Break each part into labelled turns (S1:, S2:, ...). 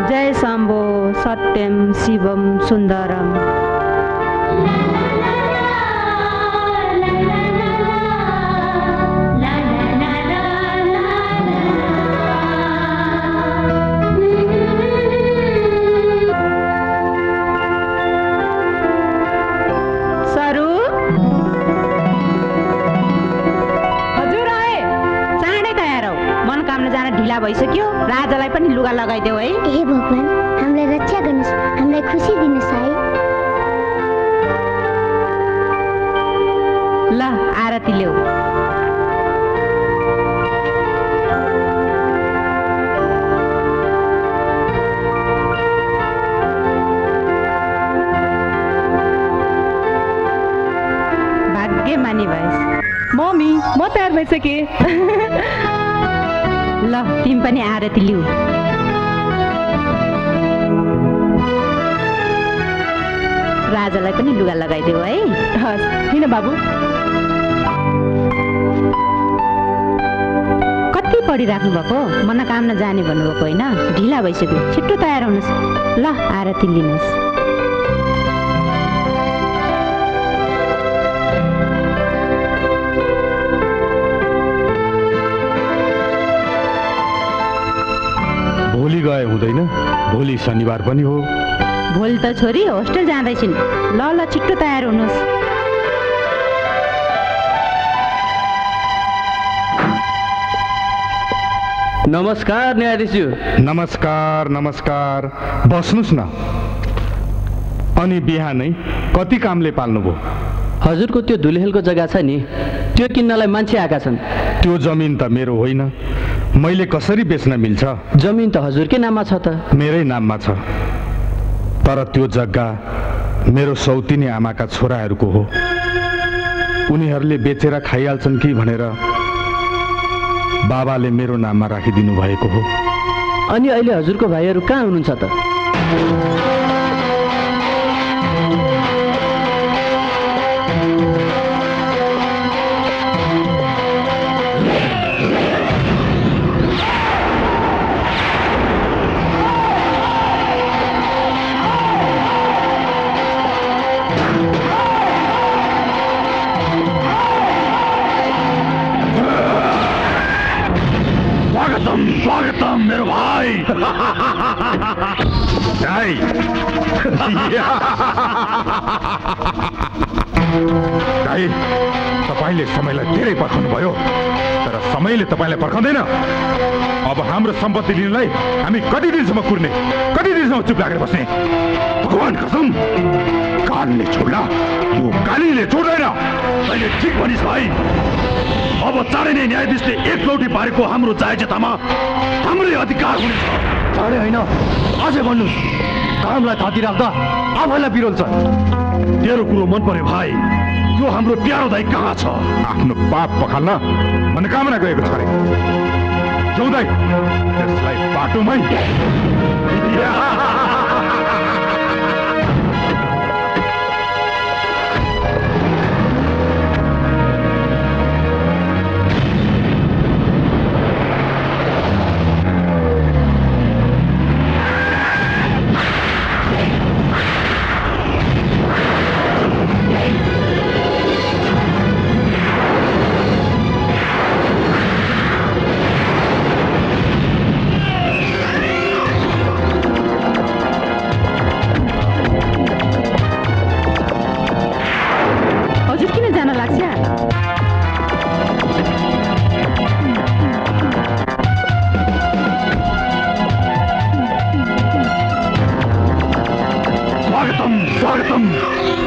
S1: जय शम्भो सत्यम शिवम सुन्दरम।
S2: भइसक्यो राजालाई पनि लुगा लगाइदेऊ है।
S3: हे भगवान हामीलाई रक्षा गर्नुस्, हामीलाई खुसी दिनुस् है।
S2: ल आरती ल्याऊ। भाग्यमानी भएस।
S1: मम्मी म तयार भइसके।
S2: ल तिमी पनि आरती लिऊ। राजालाई पनि लुगा लगाइदेऊ है।
S1: हस् किन बाबु।
S2: कति पढिराख्नु भएको, मनोकामना जाने भन्नुभएको होइन, ढिला भइसक्यो, छिट्टो तयार हुनुहोस्। ल आरती लिनुहोस्।
S4: भोलि गए हुँदैन, भोलि शनिबार पनि हो।
S2: भोलि त छोरी होस्टेल जाँदैछिन्। ल ल छिट्टो तयार हुनुहोस्।
S5: नमस्कार न्यायाधीशज्यू।
S4: नमस्कार नमस्कार, बस्नुस् न। अनि बिहानै कति कामले पाल्नुभयो?
S5: हजुरको त्यो धुलेहेलको जग्गा छ नि, त्यो किन्नलाई मान्छे आएका छन्।
S4: त्यो जमिन त मेरो होइन, मैले कसरी बेच्न मिल्छ?
S5: जमिन त हजुरकै नाममा छ त।
S4: मेरै नाममा छ, तर त्यो जग्गा मेरो सौतिनी आमाका छोराहरूको हो। उनीहरूले बेचेर खाइहाल्छन् कि भनेर बाबाले मेरो नाममा राखिदिनु भएको हो।
S5: अनि अहिले हजुरको भाइहरू कहाँ हुनुहुन्छ त?
S4: स्वागतम मेरो भाइ। तपाईले समयलाई धेरै पर्खनु भयो, तर समयले तपाईलाई पर्खँदैन। अब हाम्रो सम्पत्ति लिनलाई हामी कति दिनसम्म कुर्ने, कति दिनसम्म चुप लागेर बस्ने? भगवान कसम कानले छोड्ला, यो कालीले छोड्दैन। तैले ठिक भनिस् भाइ। अब चाँडै नै न्यायाधीशले एक लौटी पारेको हाम्रो जायजतामा हाम्रै अधिकार हुनेछ।
S5: चाँडै होइन, अझै भन्नुहोस्। कामलाई थाती राख्दा आफैलाई विरोध छ।
S4: तेरो कुरो मन पर्यो भाइ। यो हाम्रो प्यारो दाइ कहाँ छ? आफ्नो पाप पखाल्न मनोकामना गएको छ रे। जाउँ दाइ, त्यसलाई बाटोमै।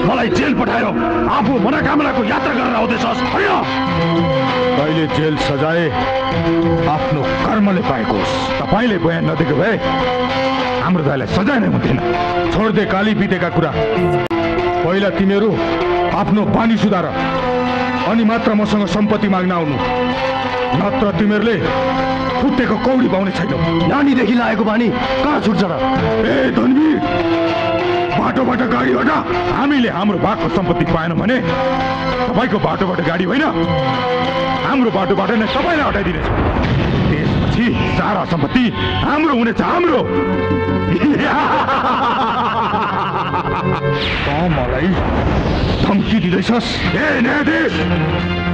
S4: मलाई जेल पठाएर आफू मनोकामनाको यात्रा गरेर आउँदैछस् होइन? तैले जेल सजाए आफ्नो कर्मले पाएकोस्। तपाईले बयान नदिएको भए हाम्रो दाइलाई सजाय नै हुन्थेन। छोड्दे काली बितेका कुरा। पहिला तिमीहरू आफ्नो बानी सुधार, अनि मात्र मसँग सम्पत्ति माग्न आउनु, नत्र तिमीहरूले फुटेको कौडी पाउने छैनौ।
S5: नानीदेखि लागेको बानी कहाँ छुट्छ र?
S4: ए धनवीर, बाटोबाट गाडीबाट हामीले हाम्रो भागको सम्पत्ति पाएनौँ भने तपाईँको बाटोबाट गाडी होइन, हाम्रो बाटोबाट नै सबैलाई हटाइदिनेछ। त्यसपछि सारा सम्पत्ति हाम्रो हुनेछ, हाम्रो। मलाई धम्की दिँदैछस्? ए न्यायाधीश,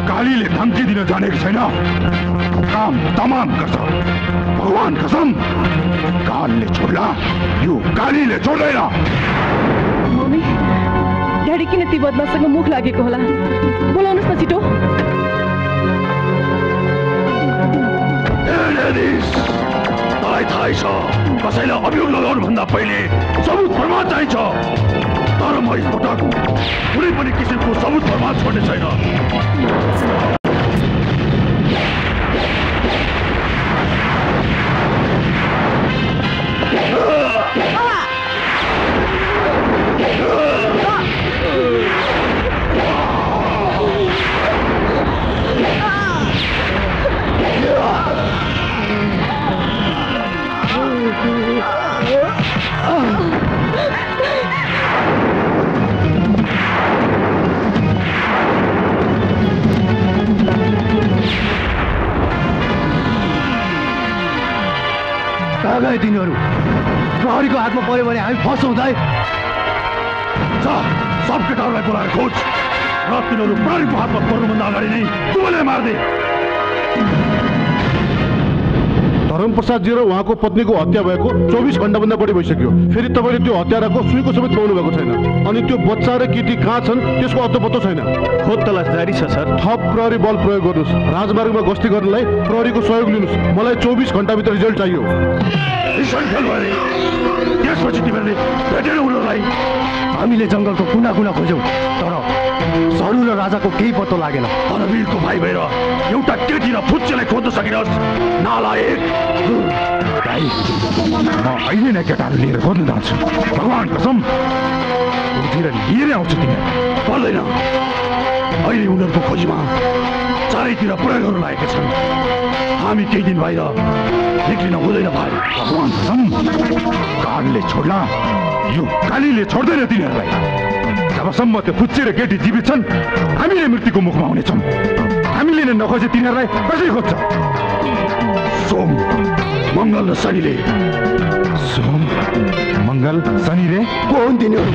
S4: कालीले धम्की दिन जानेको छैन, काम तमाम गर्छ। भगवान कसम, कालले छोड्ला, यो कालीले छोड्दैन।
S6: मम्मी, ड्याडी किन ती बदमाससँग मुख लागेको होला? बोलाउनुहोस् न छिटो।
S4: तँलाई थाहै छ, कसैलाई अभियोग लगाउनु भन्दा पहिले सबुत प्रमाण चाहिन्छ। तर म यसपटक कुनै पनि किसिमको सबुत प्रमाण छोड्ने छैन।
S5: कहाँ गए तिनीहरू? प्रहरीको हातमा पर्यो भने हामी फस्छौँ दाइ।
S4: सब केटाहरूलाई बोलाएर खोज र तिनीहरू प्रहरीको हातमा पर्नुभन्दा अगाडि नै तुमले मार्दे।
S7: धर्मप्रसादजी र उहाँको पत्नीको हत्या भएको 24 घण्टाभन्दा बढी भइसक्यो। फेरि तपाईँले त्यो हत्याराको सुईको समेत पाउनु भएको छैन। अनि त्यो बच्चा र केटी कहाँ छन् त्यसको अत्तो छैन।
S5: खोज तलास जारी छ सर।
S7: थप प्रहरी बल प्रयोग गर्नुहोस्। राजमार्गमा गस्ती गर्नलाई प्रहरीको सहयोग लिनुहोस्। मलाई 24 घण्टाभित्र रिजल्ट चाहियो।
S4: त्यसपछि तिमीहरूले भेटेन उनीहरूलाई?
S5: हामीले जङ्गलको कुना कुना खोज्यौँ, तर सरू र राजाको केही पत्तो लागेन।
S4: अनवीरको भाइ भएर एउटा केटी र फुच्चेलाई खोज्न सकिनस्, नालायक। म अहिले नै केटाहरू लिएर खोज्न जान्छु। भगवान कसम, उठेर लिएर आउँछ तिमी। पर्दैन, अहिले उनीहरूको खोजीमा चारैतिर प्रहरीहरू लागेका छन्। हामी केही दिन बाहिर निक्लिन हुँदैन भाइ। भगवान कसम, कालले छोड्ला, यो कालीले छोड्दैन तिनीहरूलाई। जबसम्म त्यो फुच्चे र केटी जीवित छन्, हामीले मृत्युको मुखमा हुनेछौँ। हामीले नै नखोजे तिनीहरूलाई कसरी खोज्छ? सोम, मङ्गल र शनिले। सोम, मङ्गल, शनि रे
S5: को हुन् तिनीहरू?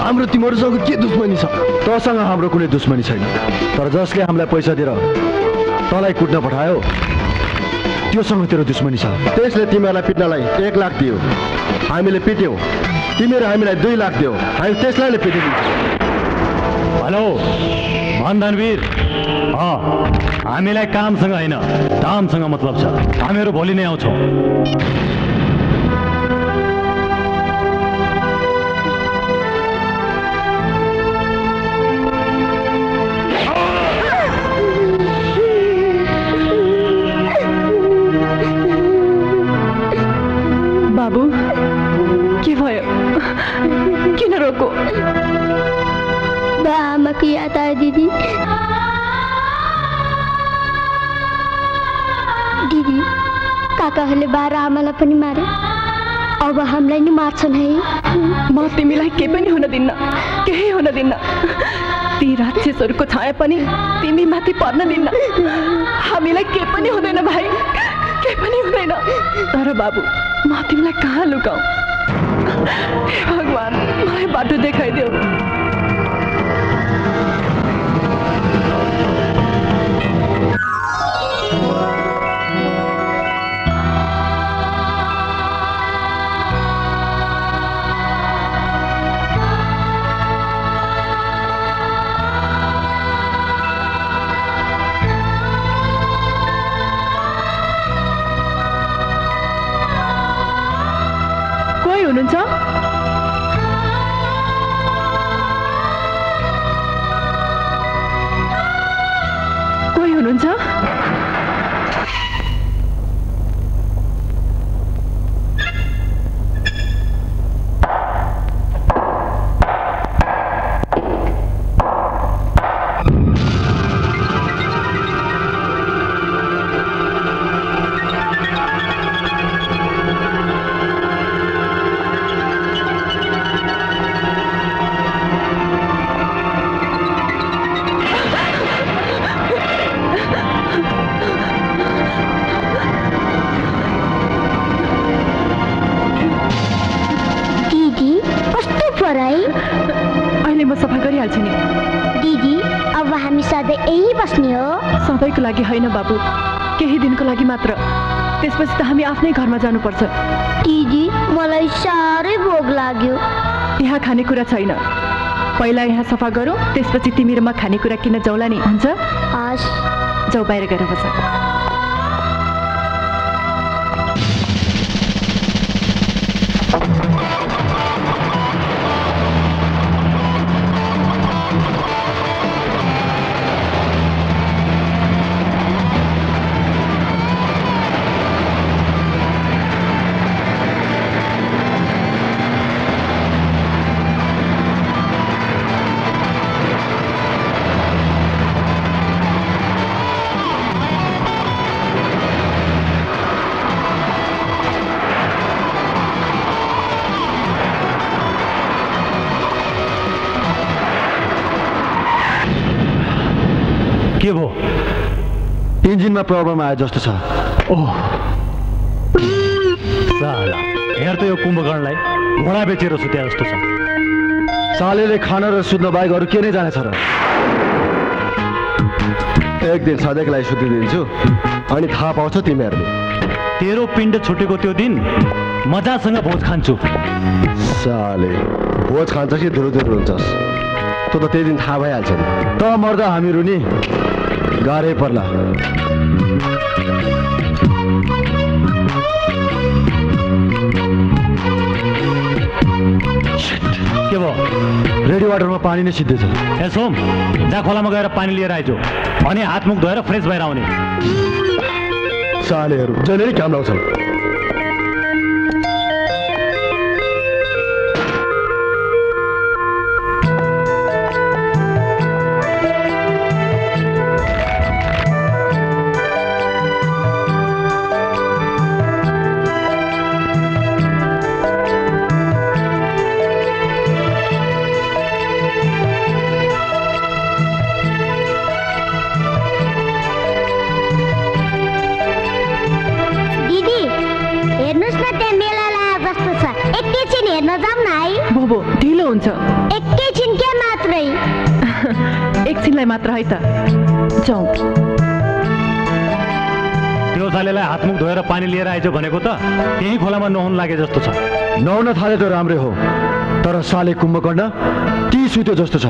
S5: हाम्रो तिमीहरूसँग के दुश्मनी छ? तँसँग हाम्रो कुनै दुश्मनी छैन, तर जसले हामीलाई पैसा दिएर तँलाई कुट्न पठायो त्योसँग तेरो दुश्मनी छ।
S8: त्यसले तिमीहरूलाई पिट्नलाई 1 लाख दियो, हामीले पिट्यौँ। तिमीहरू हामीलाई 2 लाख दियो, हामी त्यसलाई नै पिटिदिन्छौँ।
S5: हेलो मानदानवीर, हामीलाई कामसँग होइन दामसँग मतलब छ। हामीहरू भोलि नै आउँछौँ।
S6: बाबु के भयो? किन रोको?
S3: बा आमाको याद आयो दिदी। दिदी काकाहरूले बा र आमालाई पनि मारे, अब हामीलाई नि मार्छन् है।
S6: म तिमीलाई केही पनि हुन दिन्न, केही हुन दिन्न। ती राक्षसहरूको छाया पनि तिमी माथि पर्न दिन्न। हामीलाई केही पनि हुँदैन भाइ, केही पनि हुँदैन। तर बाबु म तिमीलाई कहाँ लुकाऊ? हे भगवान्, मलाई बाटो देखाइदेऊ। कोही हुनुहुन्छ? कोही हुनुहुन्छ? अहिले म सफा गरिहाल्छु नि।
S3: दिदी अब हामी सधैँ यही बस्ने हो?
S6: सधैँको लागि होइन बाबु, केही दिनको लागि मात्र। त्यसपछि त हामी आफ्नै घरमा जानुपर्छ।
S3: दिदी मलाई साह्रै भोक लाग्यो।
S6: यहाँ खानेकुरा छैन, पहिला यहाँ सफा गरौँ, त्यसपछि तिमी र म खानेकुरा किन जाउँला नि, हुन्छ?
S3: हस्,
S6: जाऊ बाहिर गएर बस।
S5: के भो?
S8: इन्जिनमा प्रब्लम आयो जस्तो छ।
S5: ओह साला, हेर त यो कुम्भकर्णलाई घोडा बेचेर सुत्या जस्तो छ।
S8: सालेले खान र सुत्न बाहेक अरू के नै जानेछ र? एक दिन सधैँको लागि सुतिदिन्छु, अनि थाहा पाउँछ तिमीहरूले।
S5: तेरो पिण्ड छुटेको त्यो दिन मजासँग भोज खान्छु।
S8: साले भोज खान्छ कि धुरुधुर हुन्छस्? तँ त त्यही दिन थाहा भइहाल्छ नि। त मर्दा हामीहरू नि गाह्रै पर्ला।
S5: के भयो?
S8: रेडी वाटरमा पानी नै सिद्धेछ।
S5: ए सोम, जा खोलामा गएर पानी लिएर आइजो, अनि हात मुख धोएर फ्रेस भएर आउने।
S8: सालेहरू जहिले नै काम लाउँछन्।
S6: ढिलो हुन्छ।
S3: एकैछिन के मात्रै?
S6: एकछिनलाई मात्र है त, जाउँ।
S5: सालेलाई हातमुख धोएर पानी लिएर आइज भनेको त त्यही खोलामा नुहाउन लागे जस्तो छ।
S8: नुहाउन थाले त राम्रै हो, तर साले कुम्भकर्ण ती सुत्यो जस्तो छ।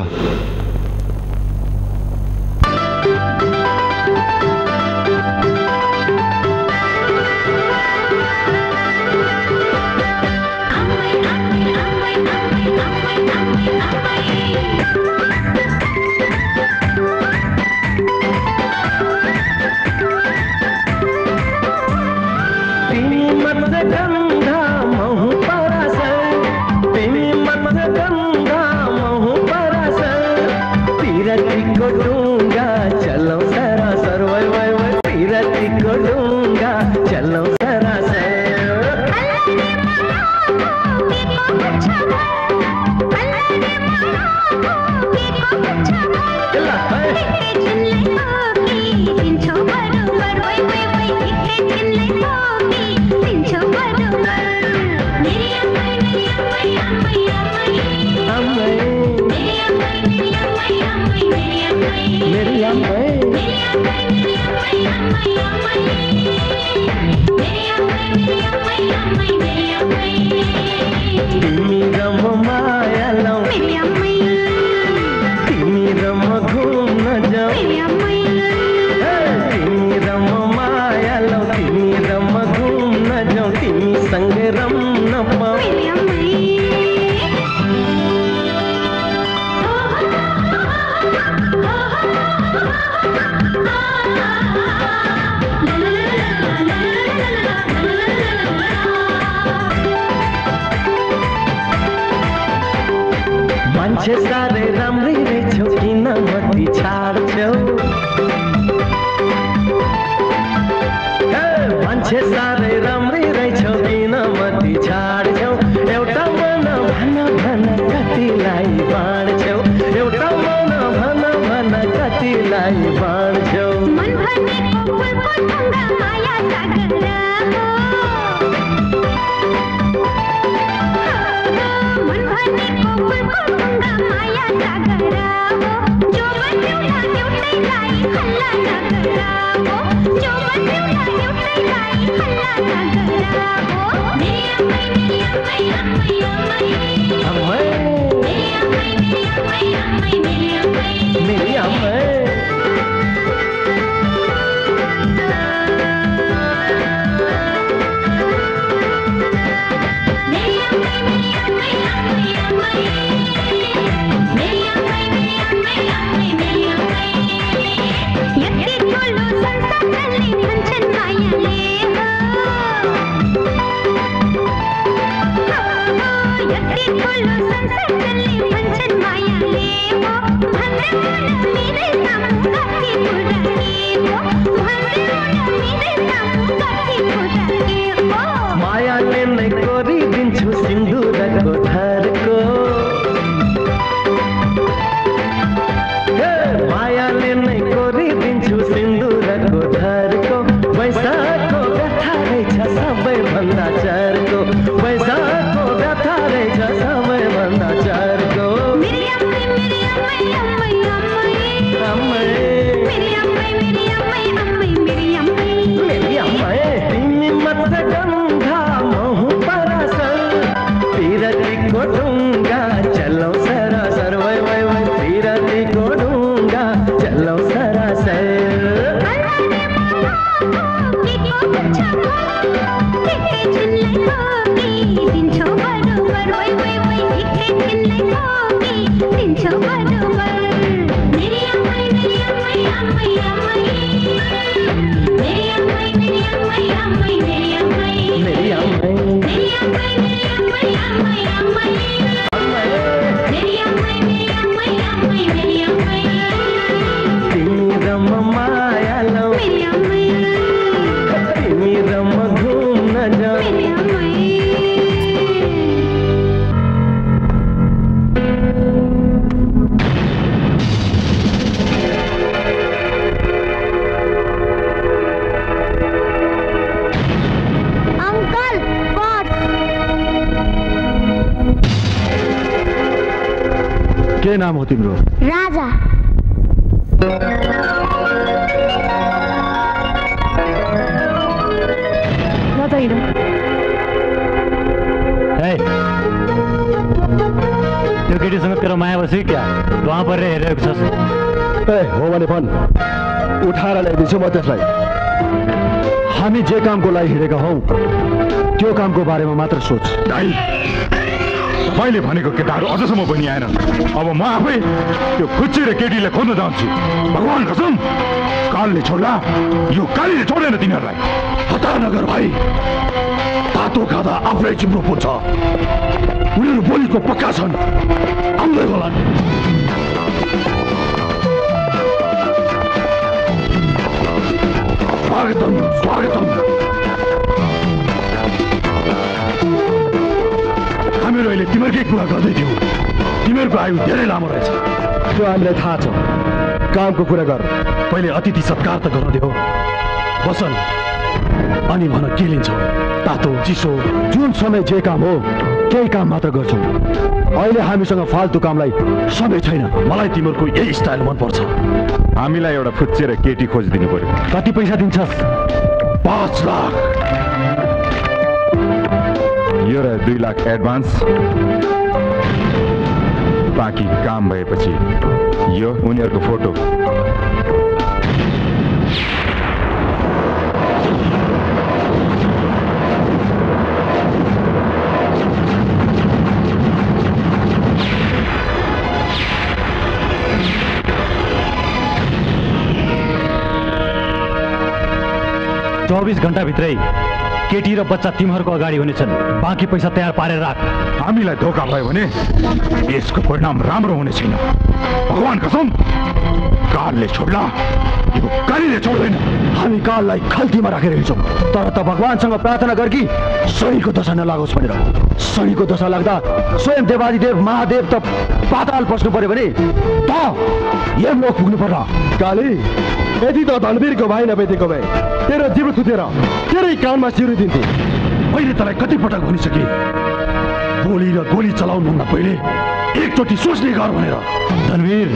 S9: मान्छे साह्रै राम्रै रहेछौ, किन मती छाड्छौ? मान्छे साह्रै राम्रै रहेछौ, किन मती छाड्छौ? एउटा मन भन भन कतिलाई बाँड्छौ, एउटा मन भन भन कतिलाई बाँड्छौ? मन भनेको फुलको ढुङ्गा माया सागर हो, मन भनेको फुलको ढुङ्गा माया सागर हो, जो बन्युला एउटैलाई हल्ला नगर हो, जो बन्युला एउटैलाई हल्ला नगर हो। मेरी अम्मै मेरी अम्मै अम्मै अम्मै अम्मै मेरी अम्मै मेरी अम्मै मेरी अम्मै मायाले नै कोरिदिन्छु सिन्दुरको धारको, मायाले नै कोरिदिन्छु सिन्दुरको धारको, पैसाको व्यथा रहेछ सबैभन्दा चारको, पैसाको व्यथा रहेछ सबैभन्दा चारको। मेरी अम्मै मेरी अम्मै अम्मै अम्मै मेरी अम्मै मेरी अम्मै अम्मै मेरी अम्मै मेरी अम्मै। तिमी मात्र गन्धा महु परासर, पिरतीको ढुङ्गा चलौ सरासर, वै वै वै पिरतीको ढुङ्गा चलौ सरासर।
S8: के नाम हो तिम्रो?
S3: राजा।
S5: कहाँ परेर हेरेको छस्?
S8: ए हो भने भन्, उठाएर ल्याइदिन्छु म त्यसलाई। हामी जे कामको लागि हिँडेका हौ त्यो कामको बारेमा मात्र सोच।
S4: दाइ, मैले भनेको केटाहरू अझसम्म पनि आएनन्। अब म आफै त्यो खुच्ची र केटीले खोज्न जान्छु। भगवान कसम, कालले छोड्ला, यो कालीले छोडेन तिनीहरूलाई।
S8: हतार नगर भाइ, तातो खाँदा आफूलाई चिम्रो पुग्छ। उनीहरू बोलीको पक्का छन्, आउँदै होलान्। स्वागतम स्वागतम। हामीहरू अहिले तिमीहरूकै कुरा गर्दै थियौँ। तिमीहरूको आयु धेरै लामो रहेछ। त्यो हामीलाई थाहा छ। कामको कुरा गर।
S5: पहिले अतिथि सत्कार त गर्न देऊ। बसन अनि भन के लिन्छौ? तातो चिसो
S8: जुन समय जे काम हो त्यही काम मात्र गर्छौँ। अहिले हामीसँग फाल्तु कामलाई समय छैन।
S5: मलाई तिमीहरूको यही स्टाइल मनपर्छ।
S4: हामीलाई एउटा खुच्चे र केटी खोजिदिनु पर्यो।
S5: कति पैसा दिन्छस्?
S8: 5 लाख।
S4: यो र 2 लाख एडभान्स, बाँकी काम भएपछि यो उनीहरूको फोटो।
S5: चौबीस घण्टाभित्रै केटी र बच्चा तिमीहरूको अगाडि हुनेछन्। बाँकी पैसा तयार पारेर राख।
S4: हामीलाई धोका भयो भने यसको परिणाम राम्रो हुने छैन। भगवान कसम, कालले छोड्ला, यो कालीले छोड्दैन।
S8: हामी काललाई खल्तीमा राखेर हिँड्छौँ। तर त भगवानसँग प्रार्थना गर कि शनिको दशा नलागोस् भनेर। शनिको दशा लाग्दा स्वयं देवादिदेव महादेव त पाताल पस्नु पर्यो भने त यमलोक पुग्नु पर्ला। काली, यदि त धनवीरको भाइ नभेटेको भए तेरो जिब्रो कुदेर तेरै कानमा सिउरी दिन्थे।
S5: मैले तँलाई कति पटक भनिसके, गोली र गोली चलाउनुभन्दा पहिले एकचोटि सोच्ने गर भनेर। धनवीर,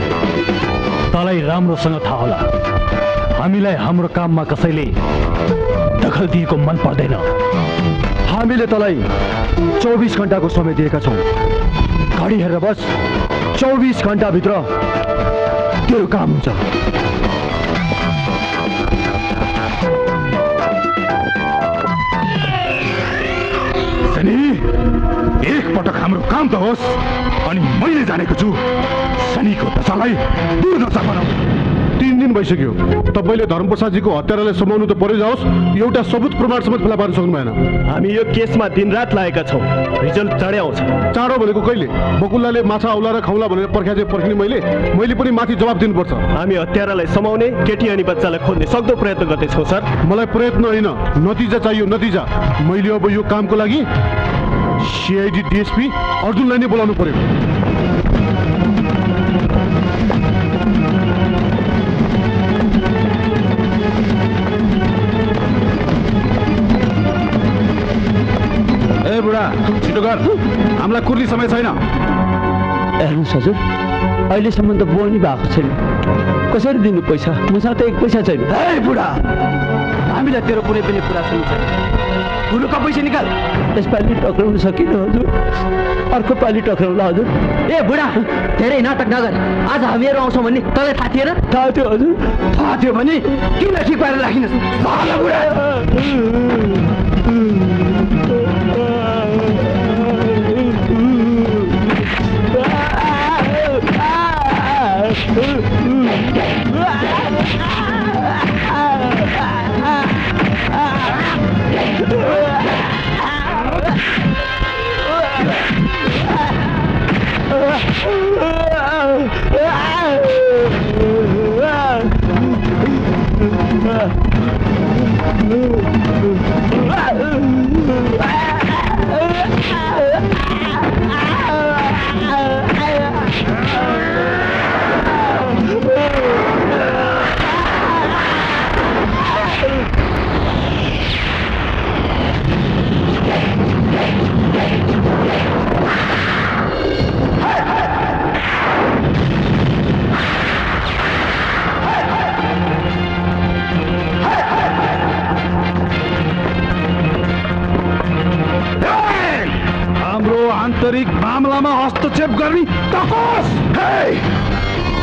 S5: तँलाई राम्रोसँग थाहा होला, हामीलाई हाम्रो काममा कसैले दखल दिएको मन पर्दैन।
S8: हामीले तँलाई 24 घण्टाको समय दिएका छौँ। घडी हेरेर बस, 24 घण्टाभित्र तेरो काम हुन्छ।
S4: एक पटक हाम्रो काम त होस्, अनि मैले जानेको छु शनिको दशालाई दूर दशा बनाऊ।
S7: 3 दिन भइसक्यो। तपाईँले धर्मप्रसादजीको हत्यारालाई समाउनु त परै जाओस्, एउटा सबुत प्रमाण समेत फेला पार्न सक्नु भएन।
S5: हामी यो केसमा दिनरात लागेका छौँ। रिजल्ट चाँडै आउँछ।
S7: चाँडो भनेको कहिले? बकुल्लाले माछा औला र खाउला भनेर पर्खिने मैले पनि माथि जवाब दिनुपर्छ।
S5: हामी हत्यारालाई समाउने, केटी अनि बच्चालाई खोज्ने सक्दो प्रयत्न गर्दैछौँ सर।
S7: मलाई प्रयत्न होइन, नतिजा चाहियो, नतिजा। मैले अब यो कामको लागि सीआईडी डीएसपी अर्जुनलाई नै बोलाउनु पर्यो। ए बुढा, छिटो गर, हामीलाई कुर्ने समय छैन।
S10: हेर्नुहोस् हजुर, अहिलेसम्म त बोनी भएको छैन। कसरी दिनु पैसा? मसँग त 1 पैसा छैन।
S8: ए बुढा, हामीलाई तेरो कुनै पनि कुरा सुन्छ। बुढोका पैसा निकाल।
S10: यसपालि टक्राउन सकिनँ हजुर, अर्को पालि टक्राउला हजुर।
S2: ए बुढा, धेरै नाटक नगर। आज हामीहरू आउँछौँ भन्ने तँलाई थाहा थिएन?
S10: थाहा थियो हजुर।
S8: थाहा थियो भने किन ठिक पारेर राखिनुहोस्? बुढा
S4: आन्तरिक मामलामा हस्तक्षेप गर्ने तकोस।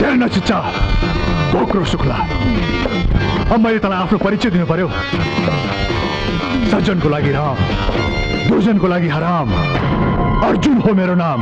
S4: धेरै नचिच्चा कोक्रो शुक्ला अब मैले तँलाई आफ्नो परिचय दिनु पर्यो सज्जनको लागि राम दुर्जनको लागि हराम अर्जुन हो मेरो नाम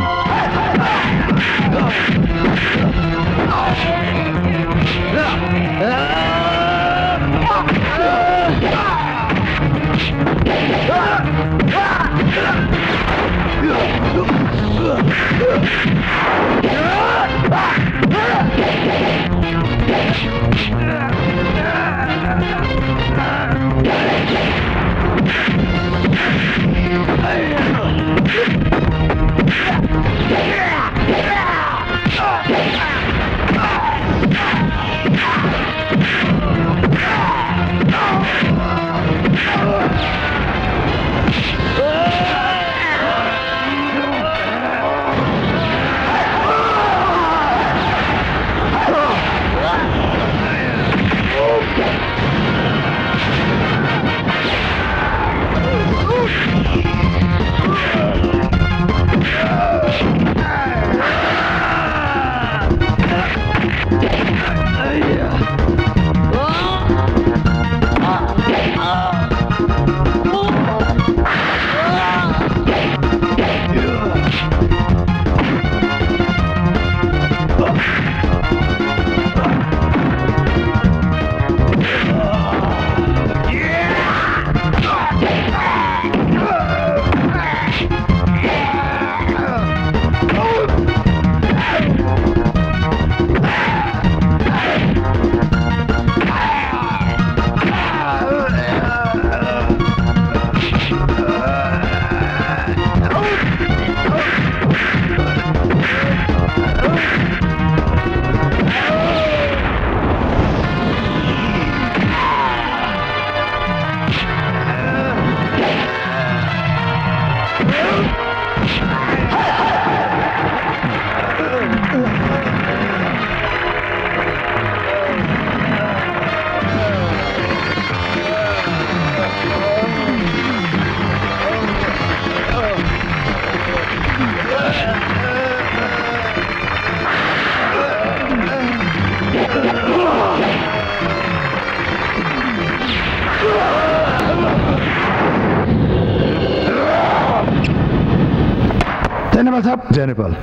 S4: जय नेपाल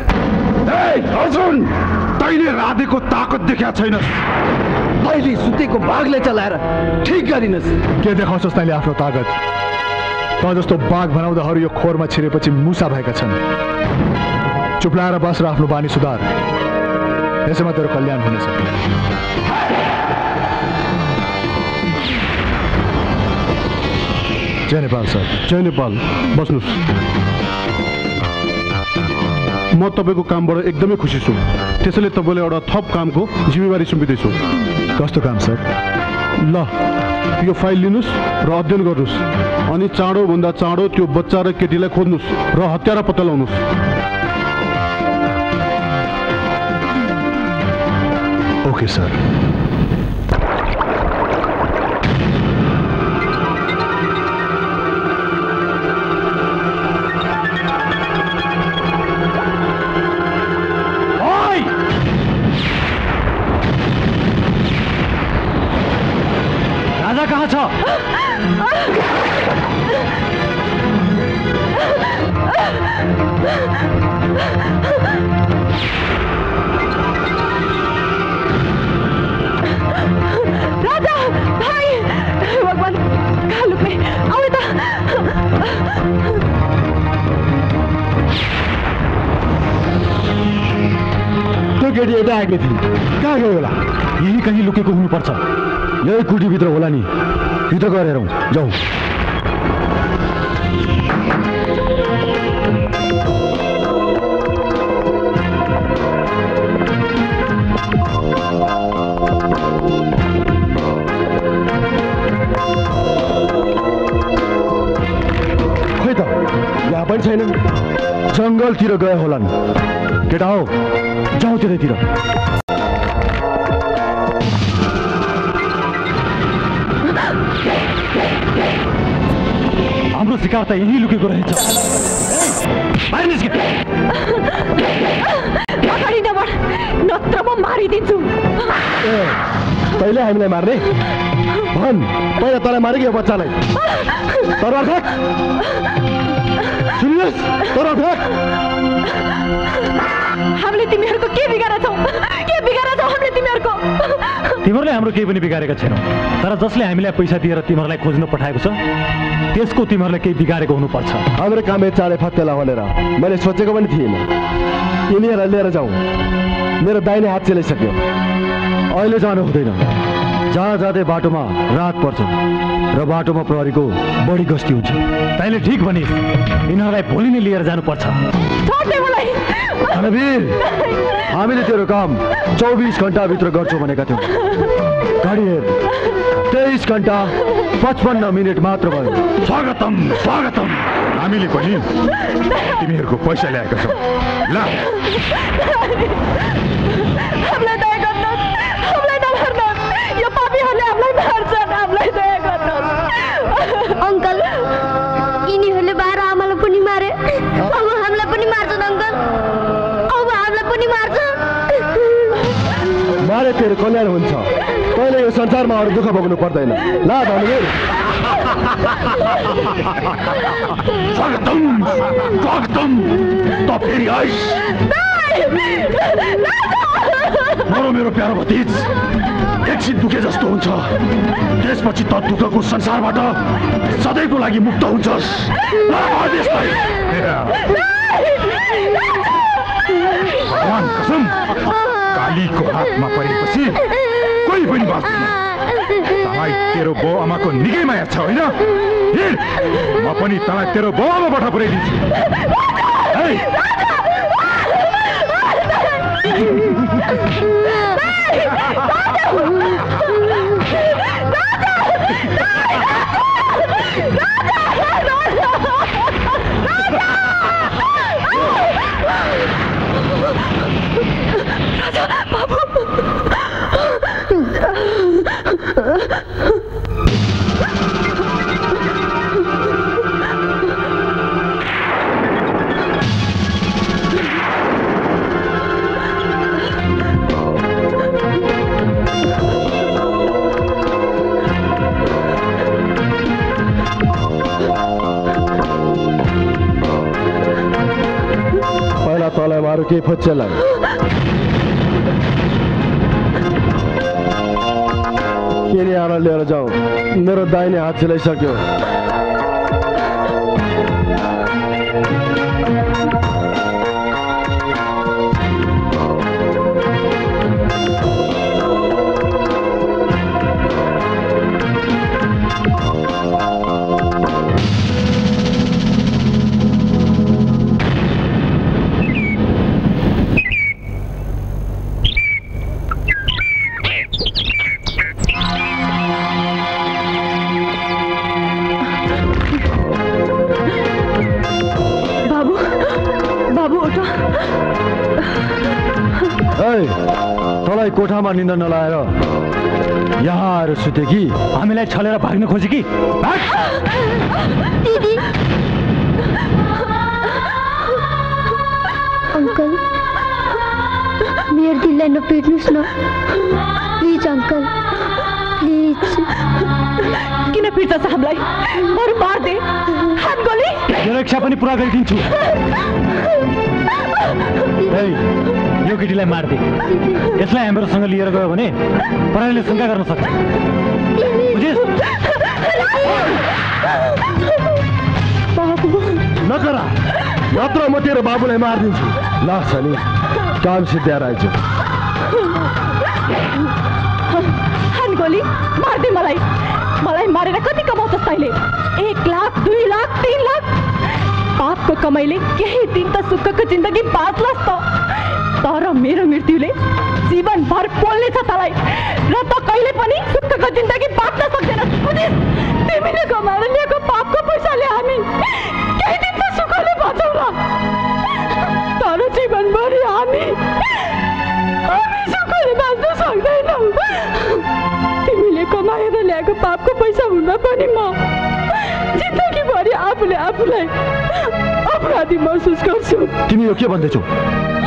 S8: अर्जुन तैले राधेको ताकत देखा छैनस् तैले सुतेको बाघले चलाएर ठीक गरिनस्
S4: के देखाउँछस् तैले आफ्नो ताकत त जस्तो बाघ बनाउँदाहरू यो खोरमा छिरेपछि मुसा भएका छन् चुप्लाएर बस र आफ्नो बानी सुधार यसैमा तेरो कल्याण हुनेछ जय नेपाल सर
S7: जय नेपाल बस्नुस् म तपाईको कामबाट एकदमै खुसी छु त्यसैले तपाईले एउटा थप कामको जिम्मेवारी सुम्पिदैछु
S4: कस्तो काम सर
S7: ल यो फाइल लिनुस् र अध्ययन गर्नुस् अनि चाँडो भन्दा चाँडो त्यो बच्चा र केटीलाई खोज्नुस् र हत्यारा पत्ता लगाउनुस्
S4: ओके सर
S8: कहाँ छ
S6: राजा भाइ भगवान कहाँ लुक्ने आऊ त
S8: त्यो केटी यता आएकी थिए कहाँ गयो होला यही कहीँ लुकेको हुनुपर्छ यही कुटीभित्र होला नि भित्र गएर हेरौँ जाउँ खोइ त यहाँ पनि छैन जङ्गलतिर गए होलान् केटा हो जाउँ त्यतैतिर हाम्रो शिकार त यही लुकेको रहेछ
S6: अगाडि नबढ नत्र म मारिदिन्छु।
S8: तैँले हामीलाई मार्ने भन्, पहिला तँलाई मारे कि यो बच्चालाई? तरवार फ्याँक, सुन्नुहोस्, तरवार फ्याँक।
S6: हामीले तिमीहरूको के बिगारेछौ? के बिगारेछौ हामीले तिमीहरूको?
S5: तिमीहरूले हाम्रो केही पनि बिगारेका छैनौ, तर जसले हामीलाई पैसा दिएर तिमीहरूलाई खोज्न पठाएको छ त्यसको तिमीहरूले केही बिगारेको हुनुपर्छ।
S8: हाम्रो काम चाँडै फत्तेला भनेर मैले सोचेको पनि थिएन। यिनीहरूलाई लिएर जाउँ, मेरो दाहिने हात चलाइसक्यो। अहिले जानु हुँदैन, जहाँ जाँदै बाटोमा रात पर्छ र बाटोमा प्रहरीको बढी गस्ती हुन्छ।
S5: तैँले ठिक भनिस्, यिनीहरूलाई भोलि नै लिएर जानुपर्छ।
S8: रणवीर, हामीले तेरो काम 24 घण्टाभित्र गर्छौँ भनेका थियौँ। गाडी हेर, 23 घण्टा 55 मिनट मात्र भयो।
S4: स्वागतम स्वागतम। हामीले पनि तिमीहरूको पैसा ल्याएका छौँ। ल
S6: हामीलाई दया गर्नुहोस्, हामीलाई नमार्नुहोस्, यो पापीहरूले हामीलाई मार्छन्, हामीलाई दया गर्नुहोस्।
S3: अङ्कल, यिनीहरूले 12 आमालाई पनि मारे, अब हामीलाई पनि मार्छन् अङ्कल, अब हामीलाई पनि मार्छन्।
S8: मारे तेरो कल्याण हुन्छ, तैँले यो संसारमा अरू दुःख भोग्नु पर्दैन। ल धनीवीर,
S4: स्वागतम स्वागतम। त फेरि आइस। मरो मेरो प्यारो भतिज, एकछिन दुखे जस्तो हुन्छ, त्यसपछि त दुःखको संसारबाट सधैँको लागि मुक्त हुन्छस्। भगवान कसम, कालीको हातमा परेपछि कोही पनि बाँच्दैन। तँलाई तेरो बाउ आमाको निकै माया छ होइन? म पनि तँलाई तेरो बाउ आमाबाट पुर्याइदिन्छु।
S8: तँलाई मारु के फुच्चेलाई? यिनीहरूलाई लिएर जाउँ, मेरो दाहिने हात चलाइसक्यो। तँलाई कोठामा निन्दा नलाएर यहाँ आएर सुते कि हामीलाई छलेर भाग्न खोजे कि?
S3: दिदी, अङ्कल, मेरो दिललाई नपिट्नुहोस् न प्लिज अङ्कल, प्लिज।
S6: किन पिट्छस् हामीलाई? बरु मार्दे, हात गोली।
S5: सुरक्षा पनि पुरा गरिदिन्छु। यो केटीलाई मार्दे, यसलाई हामीहरूसँग लिएर गयो भने पराईले शङ्का गर्न सक्छ। बुझिस्?
S8: नकरा, नत्र म तेरो बाबुलाई मारिदिन्छु। ल सनी, काम सिद्ध्याएर आइज।
S6: हान गोली, मार्दे मलाई। मलाई मारेर कति कमाउँछस् तैँले? 1 लाख, 2 लाख, 3 लाख? पापको कमाइले केही दिन त सुखको जिन्दगी बाँच्लास् त, तर मेरो मृत्युले जीवनभर पोल्ने छ तँलाई, र त कहिले पनि सुखको जिन्दगी बाँच्न सक्दैनस्। बुझिस्? तिमीले कमाएर ल्याएको पापको पैसाले हामी केही दिन त सुखले बचाउला, तर जीवनभरि हामी सुखले बाँच्न सक्दैनौँ। तिमीले कमाएर ल्याएको पापको पैसा हुँदा पनि म जिन्दगीभरि आफ्नो आफूले आफूलाई अपराधी महसुस गर्छु।
S8: तिमी यो के भन्दैछौ?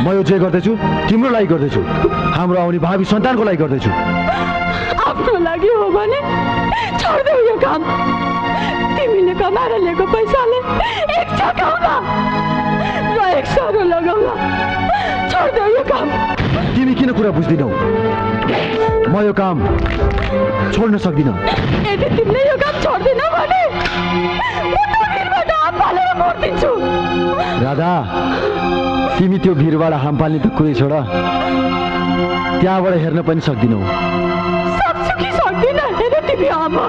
S8: म यो जे गर्दैछु तिम्रो लागि गर्दैछु, हाम्रो आउने भावी सन्तानको लागि गर्दैछु।
S6: आफ्नो लागि हो भने छोड्देऊ यो काम। तिमीले कमाएर ल्याएको पैसाले एक चकाउला र एक सरो लगाउला। छोड्देऊ यो काम।
S8: तिमी किन कुरा बुझ्दिनौ? म यो काम छोड्न सक्दिनँ।
S6: यदि तिमीले यो काम छोड्दिन भने म त्यो भिरबाट हाम फालेर मर्दिन्छु।
S8: राधा, तिमी त्यो भिरबाट हाम फाल्ने त कुरै छोड, त्यहाँबाट हेर्न पनि सक्दिनौ।
S6: सक्छु कि सक्दिन हेर तिमी आमा।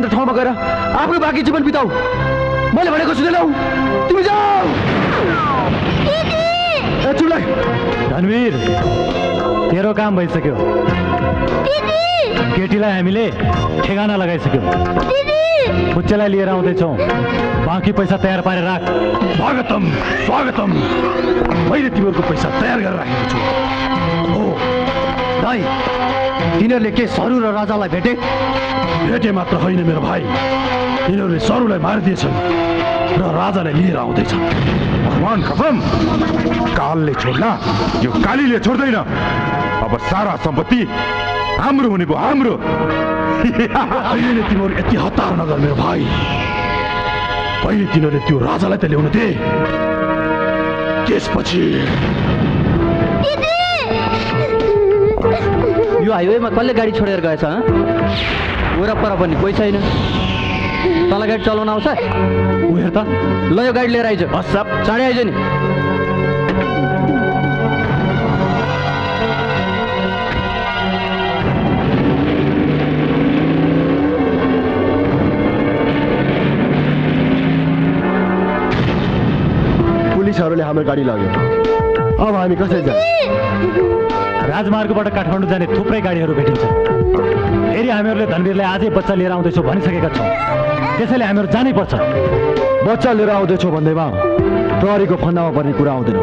S8: ठाउँमा गएर आफ्नो बाँकी जीवन बिताऊ। मैले भनेको सुनेनौ? तिमी जाऊ। ए चुप लाग।
S5: धनवीर, तेरो काम भइसक्यो। केटीलाई हामीले ठेगाना लगाइसक्यौँ। बुच्चेलाई लिएर आउँदैछौँ। बाँकी पैसा तयार पारेर राख।
S4: स्वागतम स्वागतम। मैले तिमीहरूको पैसा तयार गरेर राखेको छु।
S8: हो दाइ, तिनीहरूले के सरू र राजालाई भेटे?
S4: भेटे मात्र होइन मेरो भाइ, तिनीहरूले सरूलाई मारिदिएछन् र राजालाई लिएर आउँदैछ।
S11: भगवान कसम, कालले छोड्ला, यो कालीले छोड्दैन। अब सारा सम्पत्ति हाम्रो हुने भयो, हाम्रो।
S4: अहिले तिमीहरू यति हतार नगर मेरो भाइ। पहिले तिनीहरूले त्यो राजालाई त ल्याउनु दे, त्यसपछि
S10: यो हाइवेमा कसले गाडी छोडेर गएछ? वरपर पनि कोही छैन। तल गाडी चलाउन आउँछ? उ हेर त, ल यो गाडी लिएर आइज। सब चाँडै आइज नि।
S8: पुलिसहरूले हाम्रो गाडी लग्यो। अब हामी कसरी जाने?
S5: राजमार्गबाट काठमाडौँ जाने थुप्रै गाडीहरू भेटिन्छ। फेरि हामीहरूले धनवीरलाई आजै बच्चा लिएर आउँदैछौँ भनिसकेका छौँ, त्यसैले हामीहरू जानै पर्छ।
S8: बच्चा लिएर आउँदैछौँ भन्दैमा प्रहरीको फन्दामा पर्ने कुरा आउँदैन।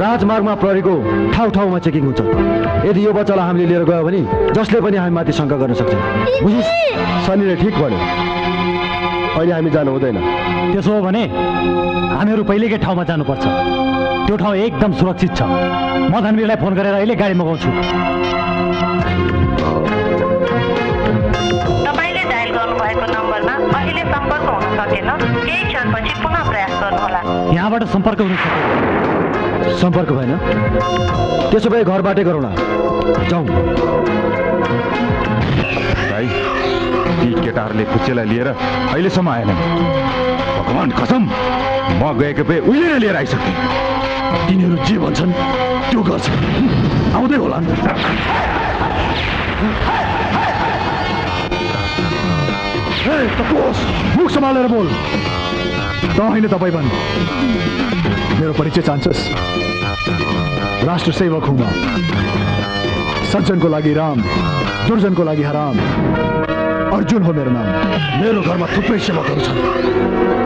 S8: राजमार्गमा प्रहरीको ठाउँ ठाउँमा चेकिङ हुन्छ। यदि यो बच्चालाई हामीले लिएर गयो भने जसले पनि हामी माथि शङ्का गर्न सक्छ। बुझिस्? शनिले ठिक भन्यो, अहिले हामी जानु हुँदैन।
S5: त्यसो हो भने हामीहरू पहिलेकै ठाउँमा जानुपर्छ। त्यो ठाउँ एकदम सुरक्षित छ। म धनवीरलाई फोन गरेर अहिले गाडी मगाउँछु।
S12: तपाईँले डायल गर्नुभएको नम्बरमा अहिले सम्पर्क हुन सकेन। केही क्षणपछि पुनः प्रयास गर्नुहोला।
S5: यहाँबाट सम्पर्क हुन सकेन?
S8: सम्पर्क भएन? त्यसो भए घरबाटै गरौँला। जाउँ।
S11: भाइ, ती केटाहरूले कुच्चेलाई लिएर अहिलेसम्म आएनन्। भगवान कसम, म गएको भए उहिले नै लिएर आइसकेँ।
S4: तिनीहरू जे भन्छन् त्यो गर्छ। आउँदै होलान्।
S5: मुख सम्हालेर बोल। त होइन तपाईँ भन्। मेरो परिचय चाहन्छस्? राष्ट्र सेवक हुँ म। सज्जनको लागि राम, दुर्जनको लागि हराम। अर्जुन हो मेरो नाम।
S4: मेरो घरमा थुप्रै सेवकहरू छन्,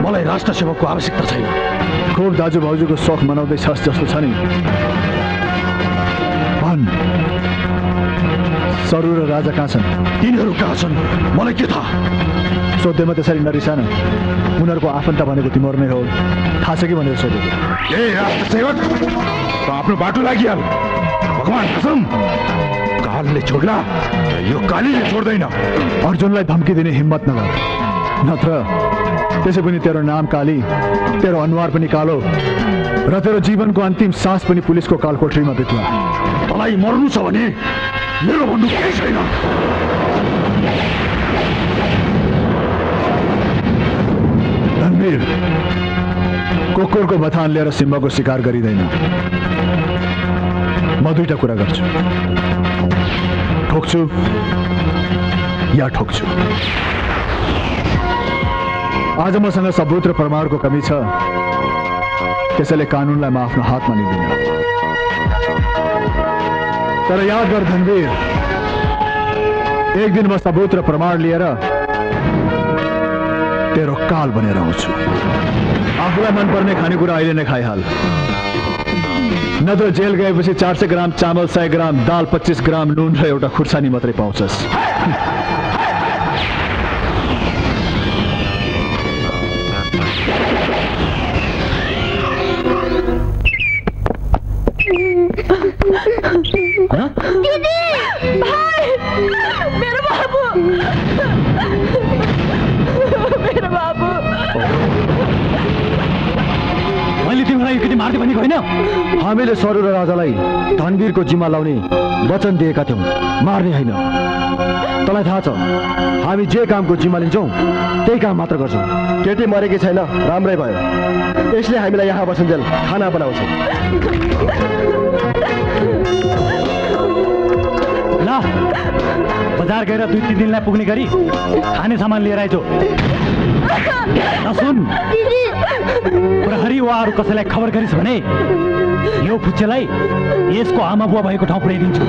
S4: मलाई राष्ट्र सेवकको आवश्यकता छैन।
S5: खुब दाजुभाउजूको शोक मनाउँदैछस् जस्तो छ नि। भन्, सरू र राजा कहाँ छन्?
S4: तिनीहरू कहाँ छन् मलाई के थाहा?
S5: सोध्दैमा त्यसरी नरिसान। उनीहरूको आफन्त भनेको तिमीहरू नै हो, थाहा छ कि भनेर सोधेको।
S11: ए राष्ट्र सेवक, त आफ्नो बाटो लागिहाल। भगवान कसम, कालले छोड्ला, यो कालीले छोड्दैन।
S5: अर्जुनलाई धम्की दिने हिम्मत नगर, नत्र त्यसै पनि तेरो नाम काली, तेरो अनुहार पनि कालो र तेरो जीवनको अन्तिम सास पनि पुलिसको कालकोठरीमा बित्ला।
S4: तँलाई मर्नु छ भने मेरो भन्नु केही छैन।
S5: धनवीर, कुकुरको बथान लिएर सिंहको शिकार गरिँदैन।
S8: म दुईटा कुरा गर्छु, ठोक्छु या ठोक्छु। आज मसँग सबूत र प्रमाणको कमी छ, त्यसैले कानुनलाई म आफ्नो हातमा लिँदिन। तर याद गर धनवीर, एक दिन म सबूत र प्रमाण लिएर तेरो काल बनेर आउँछु। आफूलाई मनपर्ने खानेकुरा अहिले नै खाइहाल, नत्र जेल गएपछि 400 ग्राम चामल, 100 ग्राम दाल, 25 ग्राम नुन र एउटा खुर्सानी मात्रै पाउँछस्।
S3: दिदी, भाइ, मेरो बाबु, मेरो बाबु।
S8: मैले तिमीलाई यो केटी मार्दै भनेको होइन। हामीले सरू र राजालाई धनवीरको जिम्मा लाउने वचन दिएका थियौँ, मार्ने होइन। तँलाई थाहा छ, हामी जे कामको जिम्मा लिन्छौँ त्यही काम मात्र गर्छौँ। केटी मरेकी छैन, राम्रै भयो। यसले हामीलाई यहाँ बसुन्जेल खाना बनाउँछ। ल, बजार गएर 2-3 दिनलाई पुग्ने गरी खाने सामान लिएर आइजो। सुन, प्रहरी वा अरू कसैलाई खबर गरिस् भने यो फुच्चेलाई यसको आमा बुवा भएको ठाउँ पुर्याइदिन्छु।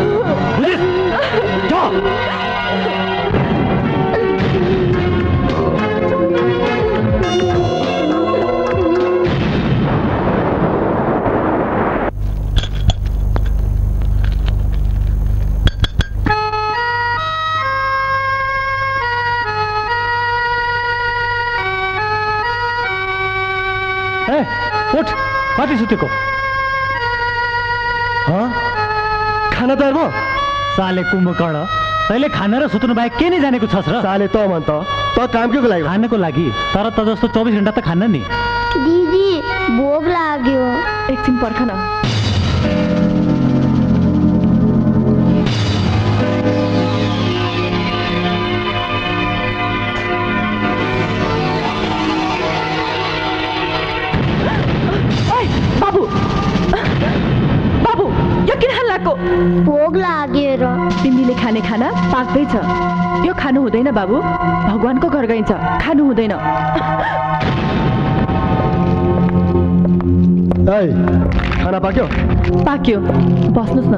S8: उठ, कति सुतेको? खाना तयार भयो? साले कुम्भकर्ण, तैँले खाना र सुत्नु बाहेक के नै जानेको छस् र? साले त भन् त काम के लागि? खानको लागि। तर त जस्तो 24 घण्टा त खान्न नि।
S3: दिदी, भोक लाग्यो।
S6: एकछिन पर्ख न।
S3: भोक लागेर।
S6: तिमीले खाने खाना पाक्दैछ, यो खानु हुँदैन बाबु। भगवानको घर गइन्छ, खानु हुँदैन।
S8: खाना पाक्यो?
S6: पाक्यो, बस्नुहोस् न।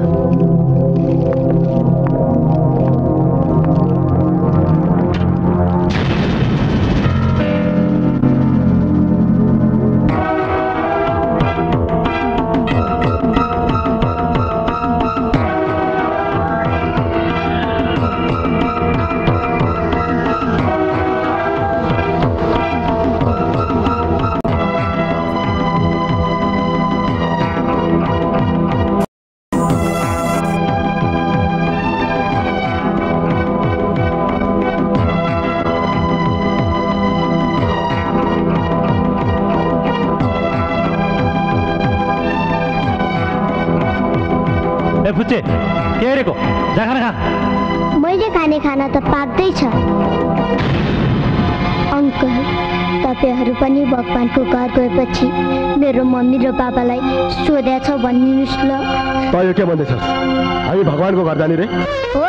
S8: के हेरेको? जा खाना खा।
S3: मैले खाने खाना त पाक्दैछ। अङ्कल, तपाईँहरू पनि भगवानको घर गएपछि मेरो मम्मी र बाबालाई सोधेछ भनिदिनुहोस् ल।
S8: त यो के भन्दैछस्? हामी भगवानको घर जाने रे?
S3: हो,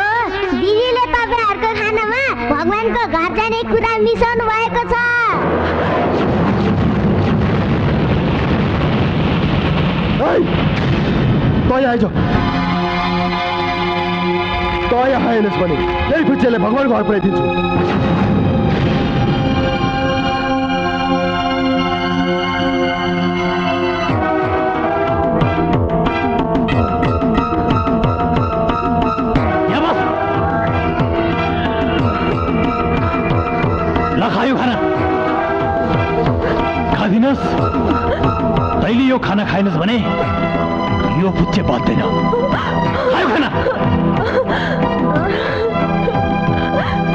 S3: दिदीले तपाईँहरूको खानामा भगवानको घर जाने कुरा मिसाउनु भएको छ।
S8: तँ आइज, तँ यहाँ आएनस् भने यही फुच्चेले भगवानको घर पुऱ्याइदिन्छु।
S5: खायो खाना खादिनस्। तैँले यो खाना खाएनस् भने यो फुच्चे बाँच्दैन। खायो खाना।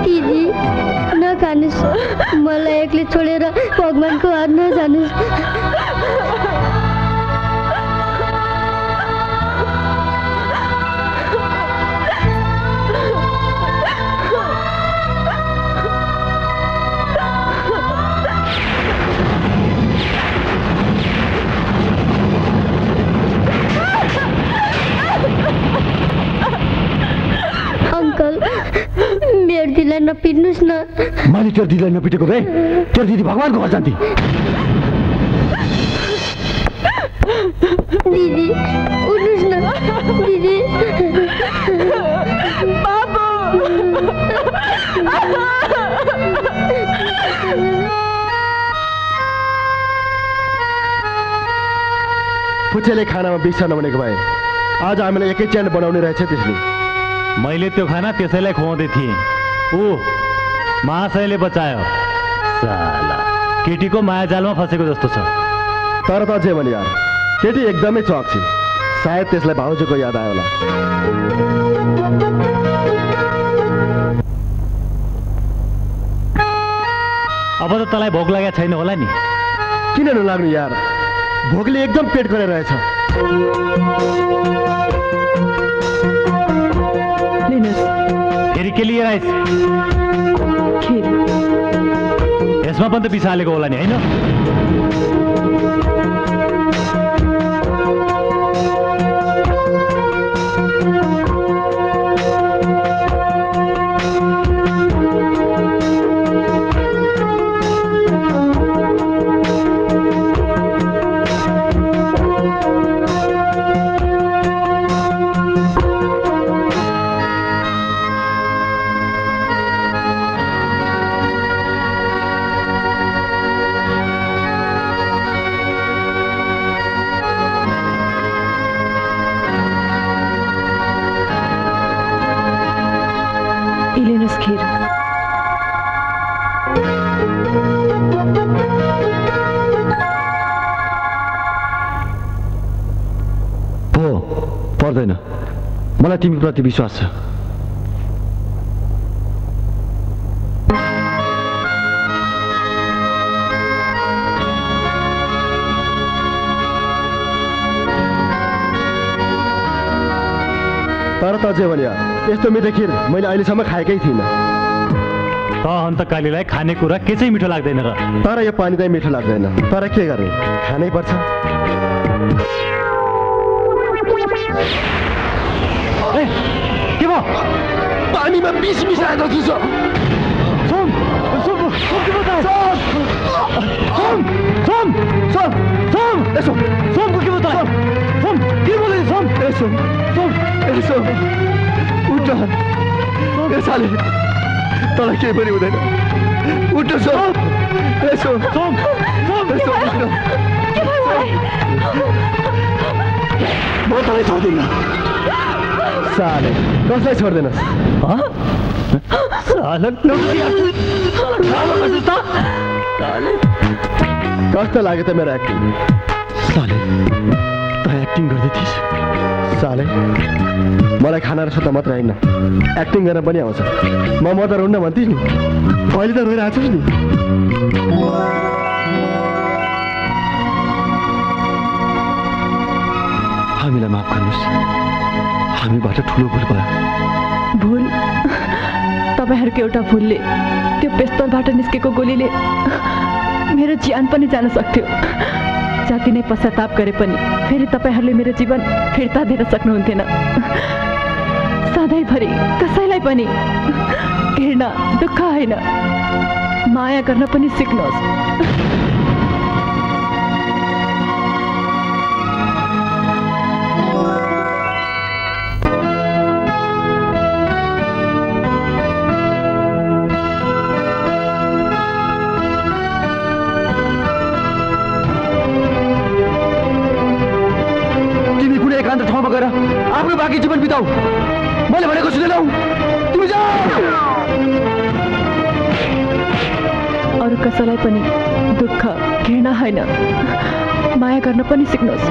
S3: दिदी, नखानुस्, मलाई एक्लै छोडेर भगवानको घर नजानुस्। नपिट्नुस् न।
S8: मैले तेरो दिदीलाई नपिटेको भए तेरो दिदी भगवानको घर जान्थे।
S3: दिदी उठ्नुस् न दिदी।
S6: बाबु
S13: पुच्छेले खानामा बिर्सा नबनेको भए आज हामीलाई एकै च्यान्ड बनाउने रहेछ। त्यसले
S5: मैले त्यो खाना त्यसैलाई खुवाउँदै थिएँ। ऊ महाशयले बचायो। साला केटीको माया जालमा फसेको जस्तो छ।
S13: तर त जे भने यार केटी एकदमै चक छ। सायद त्यसलाई भाउजूको याद आयो होला।
S5: अब त तँलाई भोक लागेको छैन होला नि?
S13: किन नलाग्नु यार, भोकले एकदम पेट गरेर रहेछ।
S5: फेरि के लिएर आइस? यसमा पनि त पिसा हालेको होला नि होइन?
S8: पर्दैन, मलाई तिमीप्रति विश्वास छ।
S13: तर त जे भने यस्तो मिठो खिर मैले अहिलेसम्म खाएकै थिइनँ।
S5: अन्त कालीलाई खानेकुरा के चाहिँ मिठो लाग्दैन र?
S13: तर यो पानी चाहिँ मिठो लाग्दैन। तर के गर्ने, खानै पर्छ।
S8: के भयो?
S13: पानीमा विष मिसाएको छु। तँलाई केही पनि हुँदैन। उठ सोम। म तँलाई छोड्दिनँ। साले कसलाई छोड्दैनस्? कस्तो लाग्यो त मेरो एक्टिङ?
S8: साले त एक्टिङ गर्दै थिइस्?
S13: साले मलाई खाना र सुत्न मात्र होइन, एक्टिङ गर्न पनि आउँछ। म त रुन्न भन्थिस् नि, अहिले त रोइरहेको छस् नि।
S8: हामीलाई माफ गर्नुहोस्, हामीबाट ठुलो भुल भयो।
S6: भुल? तपाईँहरूको एउटा भुलले, त्यो पेस्तोलबाट निस्केको गोलीले मेरो ज्यान पनि जान सक्थ्यो। जति नै पश्चाताप गरे पनि फेरि तपाईँहरूले मेरो जीवन फिर्ता दिन सक्नुहुन्थेन। सधैँभरि कसैलाई पनि घृणा दुःख होइन, माया गर्न पनि सिक्नुहोस्।
S8: आफ्नो बाँकी जीवन बिताऊ। मैले भनेको सुनेनौ? तिमी जा।
S6: अरू कसैलाई पनि दुःख घृणा होइन, माया गर्न पनि सिक्नुहोस्।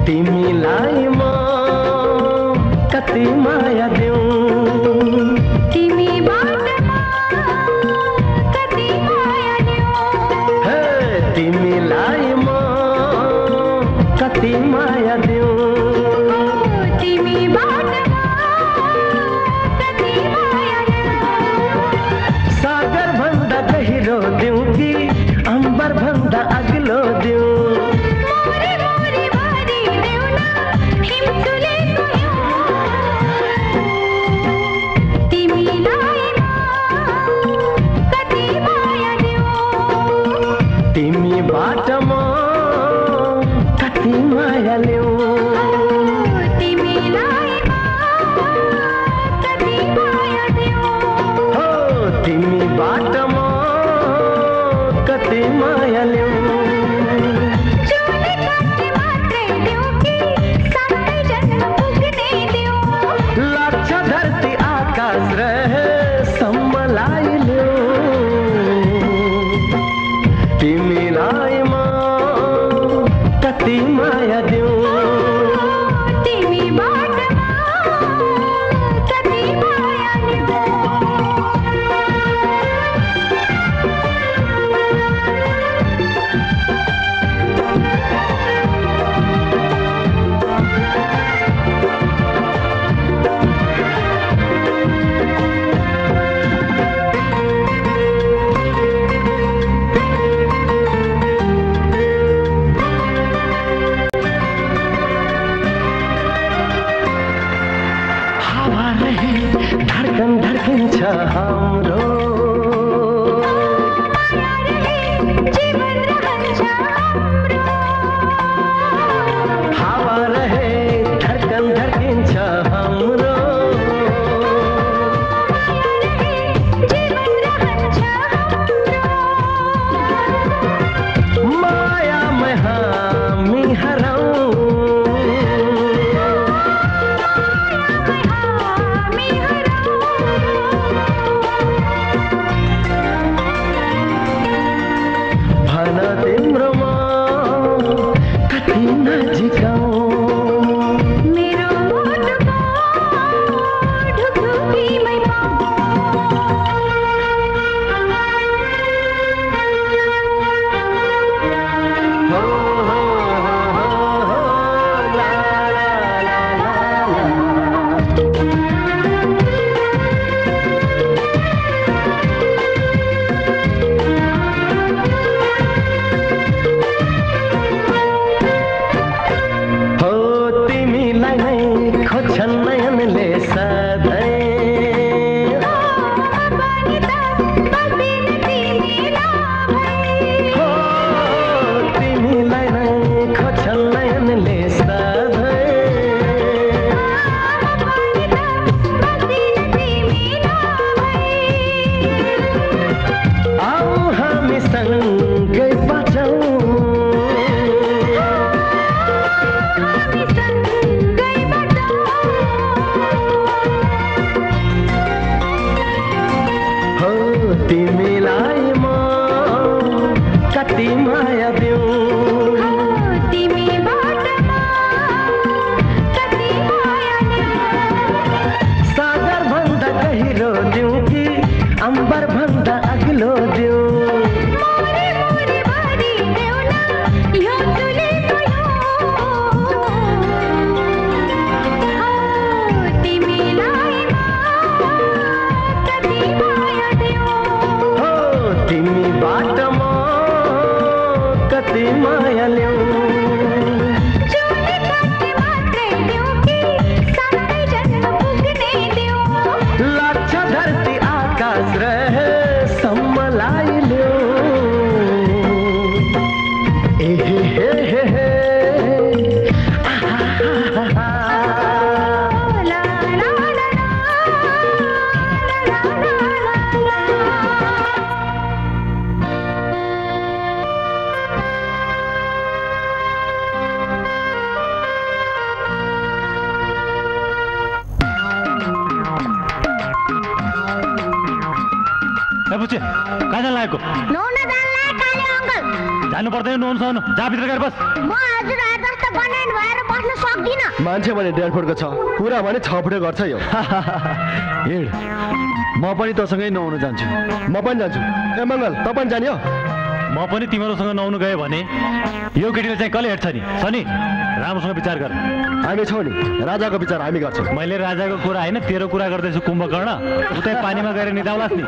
S14: तिमीलाई म कति माया देऊ,
S9: तिमीबाट कति माया देऊ।
S14: हे तिमीलाई म कति माया देऊ,
S9: तिमीबाट
S14: तिमी बाटोमा कति माया ल्याऊ
S9: तिमीलाई कति माया दियो
S14: हो तिमी बाटोमा कति माया ल्याऊ
S9: चोली काटे मात्रै दियो कि सातै जन्म पुग्ने दियो
S14: लाग्छ धरती आकाश रहे सम्मलाई ल्याऊ तिमीलाई म कति माया दियो
S9: तिमी बाटोमा कति माया दियो
S14: हावा रहे धडकन धड्किन्छ हाम्रो
S9: जीवन रहन्छ हाम्रो
S14: हावा रहे धडकन धड्किन्छ हाम्रो
S9: जीवन रहन्छ हाम्रो
S14: मायामै हामी हराउँ
S9: हामी हराउँ
S14: भन तिम्रोमा कति नजिकाउँ
S9: मेरो मुटुको ढुकुटीमै
S14: हो, हो, हो, हो, ला, ला, ला, ला, ला। हो तिमीलाई नै खोज्छन् नयनले सधैँ हो तिमीलाई नै खोज्छन् नयनले सधैँ आऊ हामी सँगै बाँचौँ हो तिमीलाई म कति माया दिउँ
S9: तिमी बाटोमा कति माया
S14: सागर भन्दा गहिरो दिउँ कि अम्बर भन्दा अग्लो दिउँ
S9: मोरे मोरे भरि देऊ न यो तुलेको यो तिमीलाई कति माया दियो
S14: हो तिमी बाटोमा कति माया ल्याऊ
S9: चोली काटे मात्रै दियो कि सातै जन्म पुग्ने दियो
S14: लाग्छ धरती आकाश रहे सम्मलाई ल्याऊ ए हे हे हे हे आहा,
S9: ला ला ला ला ला ला ला
S5: ए बुच्चे कहाँ जान लागेको
S3: नुहाउन जानलाई काले अङ्कल
S5: जानु पर्दैन नुहाउनु सुहाउनु जा भित्र गएर बस
S3: म हजुरहरू जस्तो बनाइन भएर बस्न सक्दिनँ
S13: मान्छे भने 1.5 फुटको छ कुरा भने 6 फुटको गर्छ यो
S8: हिँड म पनि तँसँगै नुहाउन जान्छु
S13: म पनि जान्छु ए मङ्गल तँ पनि जाने हो
S5: म पनि तिमीहरूसँग नुहाउनु गएँ भने यो केटीले चाहिँ कसले हेर्छ नि सनी राम्रोसँग विचार गर
S13: हामी छौँ नि राजाको विचार हामी गर्छौँ
S5: मैले राजाको कुरा होइन तेरो कुरा गर्दैछु कुम्भकर्ण उतै पानीमा गएर निदाउलास् नि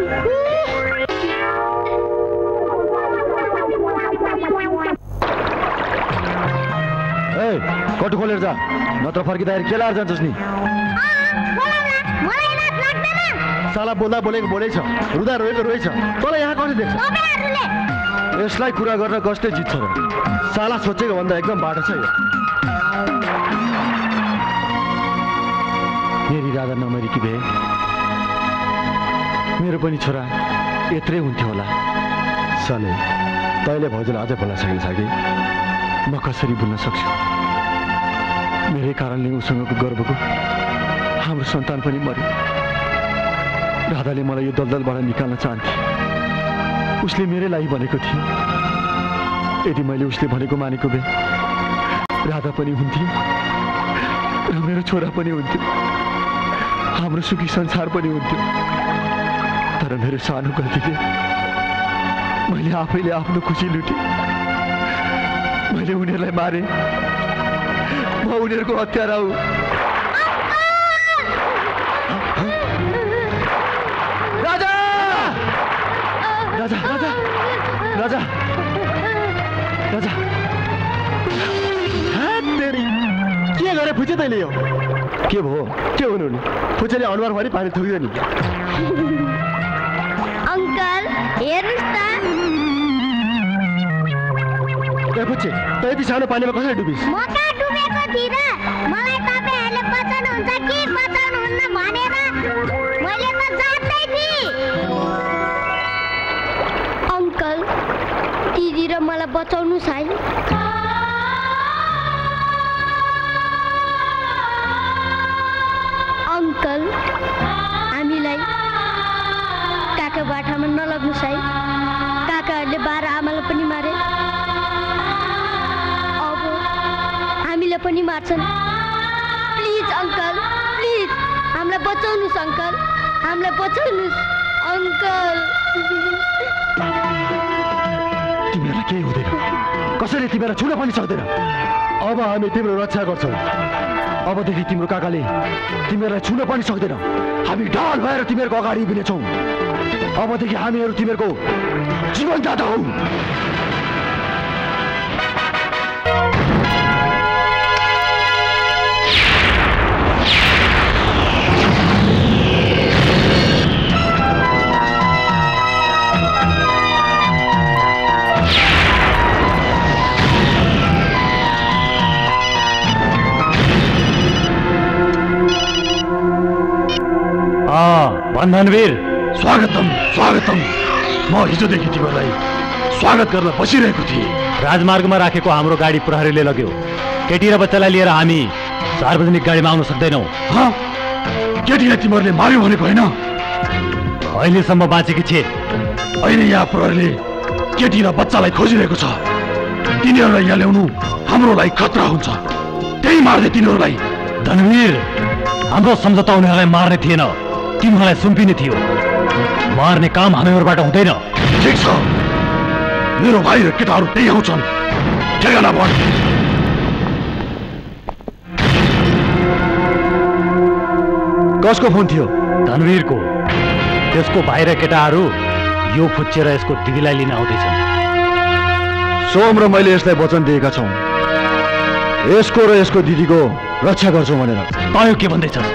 S8: ए कटु खोलेर जा नत्र फर्किँदाखेरि के लाएर जान्छस् नि
S13: साला बोल्दा बोलेको बोलै छ रुदा रोएको रोएछ तँलाई यहाँ कसले देख्छ ए यसलाई कुरा गर्न कसले जित्छ र साला सोचेको भन्दा एकदम बाटो छ यो
S8: मेरी राधा नमरेकी भए मेरो पनि छोरा यत्रै हुन्थ्यो होला।
S13: सने तैँले भाउजूलाई अझै बोल्न सकिन्छ कि?
S8: म कसरी बोल्न सक्छु? मेरै कारणले उसँगको गर्वको हाम्रो सन्तान पनि मर्यो। राधाले मलाई यो दलदलबाट निकाल्न चाहन्थे। उसले मेरै लागि भनेको थियो। यदि मैले उसले भनेको मानेको भए राधा पनि हुन्थ्यो र मेरो छोरा पनि हुन्थ्यो, हाम्रो सुखी संसार पनि हुन्थ्यो। तर मेरो सानो गल्तीले मैले आफैले आफ्नो खुसी लुटेँ। मैले उनीहरूलाई मारे। म उनीहरूको हत्यारा हुँ। राजा राजा राजा राजा राजा
S13: के गरे फुचे तैँले? यो के भयो? के हुनु नि? फुचेले अनुहारभरि पानी थुक्यो नि।
S3: अङ्कल हेर्नुहोस् त।
S13: ए फुचे त यति सानो पानीमा कसरी डुबिस्?
S3: म कहाँ डुबेको थिइनँ। मलाई तपाईँहरूले बचाउनुहुन्छ कि बचाउनुहुन्न भनेर मैले त जान्दै थिएँ। अङ्कल दिदी र मलाई बचाउनुहोस् है। अङ्कल हामीलाई काका बाटामा नलग्नुहोस् है। काकाहरूले 12 आमालाई पनि मारे, अब हामीलाई पनि मार्छन्। प्लिज अङ्कल, प्लिज हामीलाई बचाउनुहोस् अङ्कल, हामीलाई बचाउनुहोस् अङ्कल।
S8: तिमीहरूलाई केही हुँदैन, कसैले तिमीलाई छुन पनि सक्दैन।
S13: अब हामी तिम्रो रक्षा गर्छौँ।
S8: अबदेखि तिम्रो काकाले तिमीहरूलाई छुन पनि सक्दैन। हामी ढाल भएर तिमीहरूको अगाडि उभिनेछौँ। अबदेखि हामीहरू तिमीहरूको जीवनदाता हौ।
S5: धनवीर, स्वागतम स्वागतम। म हिजोदेखि तिमीहरूलाई स्वागत गर्न बसिरहेको थिएँ।
S15: राजमार्गमा राखेको हाम्रो गाडी प्रहरीले लग्यो। केटी र बच्चालाई लिएर हामी सार्वजनिक गाडीमा आउन सक्दैनौँ।
S5: केटीलाई तिमीहरूले मार्यो भनेको होइन?
S15: अहिलेसम्म बाँचेकी छे।
S5: अहिले यहाँ प्रहरीले केटी र बच्चालाई खोजिरहेको छ। तिनीहरूलाई यहाँ ल्याउनु हाम्रो लागि खतरा हुन्छ। त्यही मार्दै तिनीहरूलाई।
S15: धनवीर, हाम्रो सम्झौता उनीहरूलाई मार्ने थिएन, तिमीहरूलाई सुम्पिने थियो। मार्ने काम हामीहरूबाट हुँदैन।
S5: ठिक छ, मेरो भाइ र केटाहरू त्यही आउँछन्। ठेगाना भन्।
S8: कसको फोन थियो?
S15: धनवीरको। त्यसको भाइ र केटाहरू यो फुच्चेर यसको दिदीलाई लिन आउँदैछन्।
S8: सोम र मैले यसलाई वचन दिएका छौँ, यसको र यसको दिदीको रक्षा गर्छौँ भनेर।
S15: तँ के भन्दैछस्?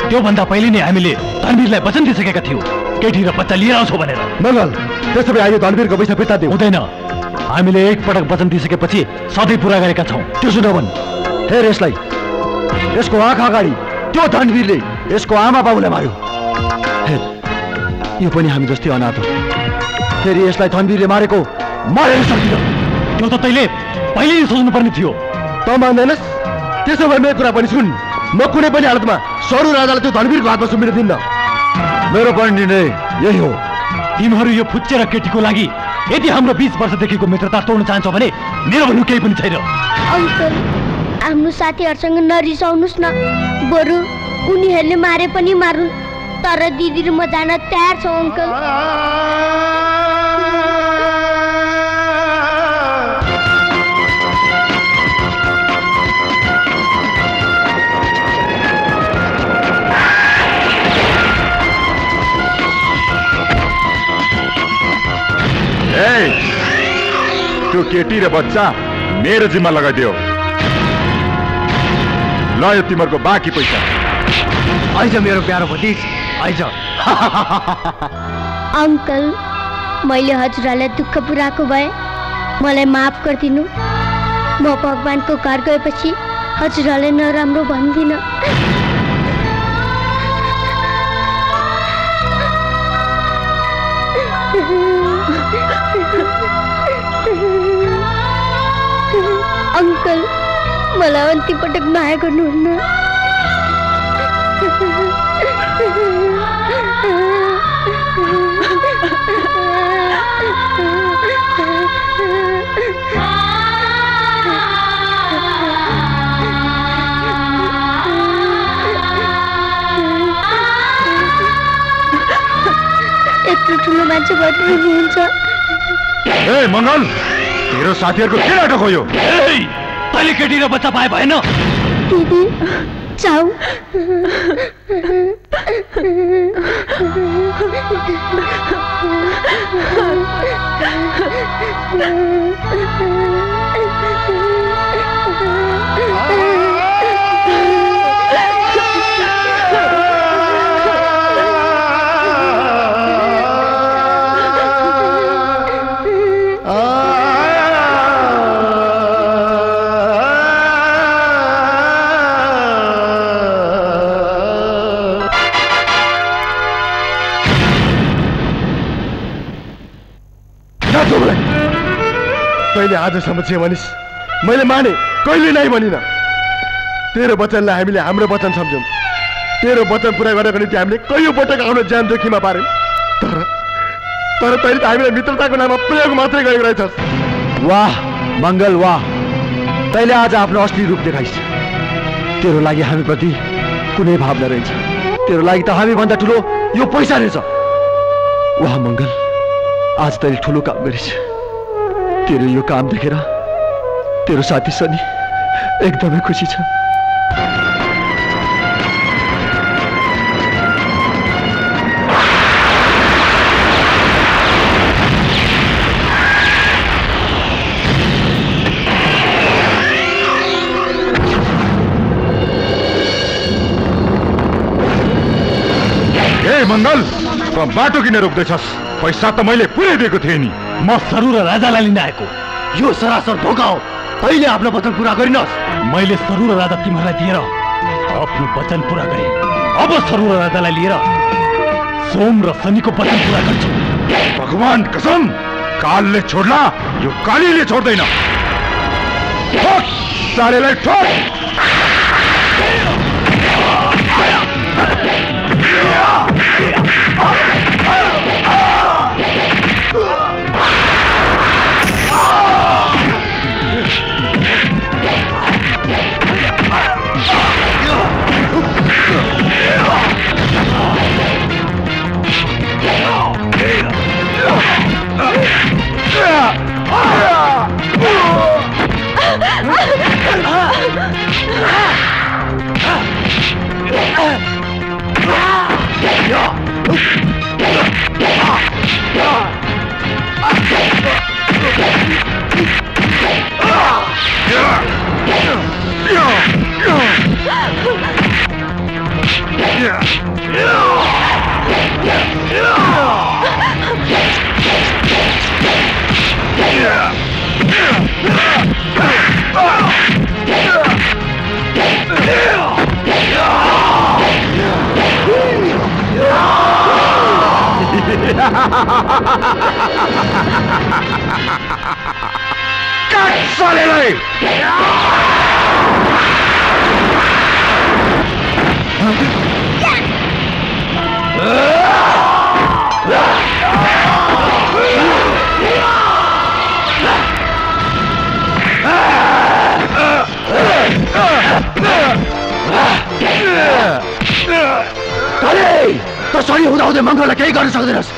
S15: त्योभन्दा पहिले नै हामीले धनवीरलाई वचन दिइसकेका थियौँ केटी र बच्चा लिएर आउँछौ भनेर।
S8: मङ्गल, त्यसो भए अहिले धनवीरको पैसा फिर्ता दिउँ।
S15: हुँदैन, हामीले एकपटक वचन दिइसकेपछि सधैँ पुरा गरेका छौँ।
S8: त्यो सुनभन्, हेर यसलाई। यसको आँखा अगाडि त्यो धनवीरले यसको आमा बाबुलाई मार्यो। हेर, यो पनि हामी जस्तै अनाथ हो। फेरि यसलाई धनवीरले मारेको मारेर सक्दिन।
S15: त्यो त तैँले पहिल्यै सोच्नु पर्ने थियो।
S13: त मान्दैनस्? त्यसो भए मेरो कुरा पनि सुन। म कुनै पनि हालतमा सरू राजालाई त्यो धनवीरको हातमा सुम्पिन दिन्न।
S8: मेरो पनि निर्णय यही हो।
S15: तिमीहरू यो फुच्चे र केटीको लागि यदि हाम्रो 20 वर्षदेखिको मित्रता तोड्न चाहन्छौ भने मेरो भन्नु केही पनि छैन।
S3: अङ्कल, आफ्नो साथीहरूसँग नरिसाउनुहोस् न। बरु उनीहरूले मारे पनि मारुन्, तर दिदी र म जान तयार छौँ अङ्कल।
S11: त्यो केटी र बच्चा मेरो जिम्मा लगाइदियो। ल यो तिमीहरूको बाँकी पैसा।
S8: आइज मेरो प्यारो भतिज, आइज।
S3: अङ्कल, मैले हजुरहरूलाई दुःख पुऱ्याएको भए मलाई माफ गरिदिनु। म भगवानको घर गएपछि हजुरहरूले नराम्रो भन्दिन। अङ्कल मलाई अन्तिम पटक माया गर्नुहुन्न। यत्रो ठुलो मान्छे भएर हुनुहुन्छ।
S11: ए मङ्गल, तेरो साथीहरूको के नाटक हो यो?
S15: तैँले केटी र बच्चा पाए भएन?
S3: दिदी चाउ।
S13: तैँले आजसम्म जे भनिस् मैले माने, कहिले नै भनिन। तेरो वचनलाई हामीले हाम्रो वचन सम्झौँ। तेरो वचन पुरा गर्नको निम्ति हामीले कयौँ पटक आफ्नो ज्यान जोखिममा पार्यौँ। तर तैँले त हामीलाई मित्रताको नाममा प्रयोग मात्रै गरेको रहेछस्।
S8: वाह मङ्गल वाह, तैँले आज आफ्नो असली रूप देखाइस्। तेरो लागि हामीप्रति कुनै भावना रहेछ। तेरो लागि त हामीभन्दा ठुलो यो पैसा रहेछ। वाह मङ्गल, आज तैँले ठुलो काम गरिस्। तेरो यो काम देखेर तेरो साथी सनी एकदमै खुसी छ।
S11: ए मङ्गल, त बाटो किन रोक्दैछस्? पैसा त मैले पुरै दिएको थिएँ नि।
S15: म सरु र राजालाई लिन आएको।
S8: यो सरासर धोका हो। तैँले आफ्नो वचन पुरा गरिनस्।
S15: मैले सरु र राजा तिमीहरूलाई दिएर आफ्नो वचन पुरा गरेँ। अब सरु र राजालाई लिएर सोम र शनिको वचन पुरा गर्छु।
S11: भगवान कसम, कालले छोड्ला, यो कालीले छोड्दैन। ठोक सालेलाई ठोक।
S8: त सही हुँदाहुँदै मङ्गललाई केही गर्न सक्दैनस्।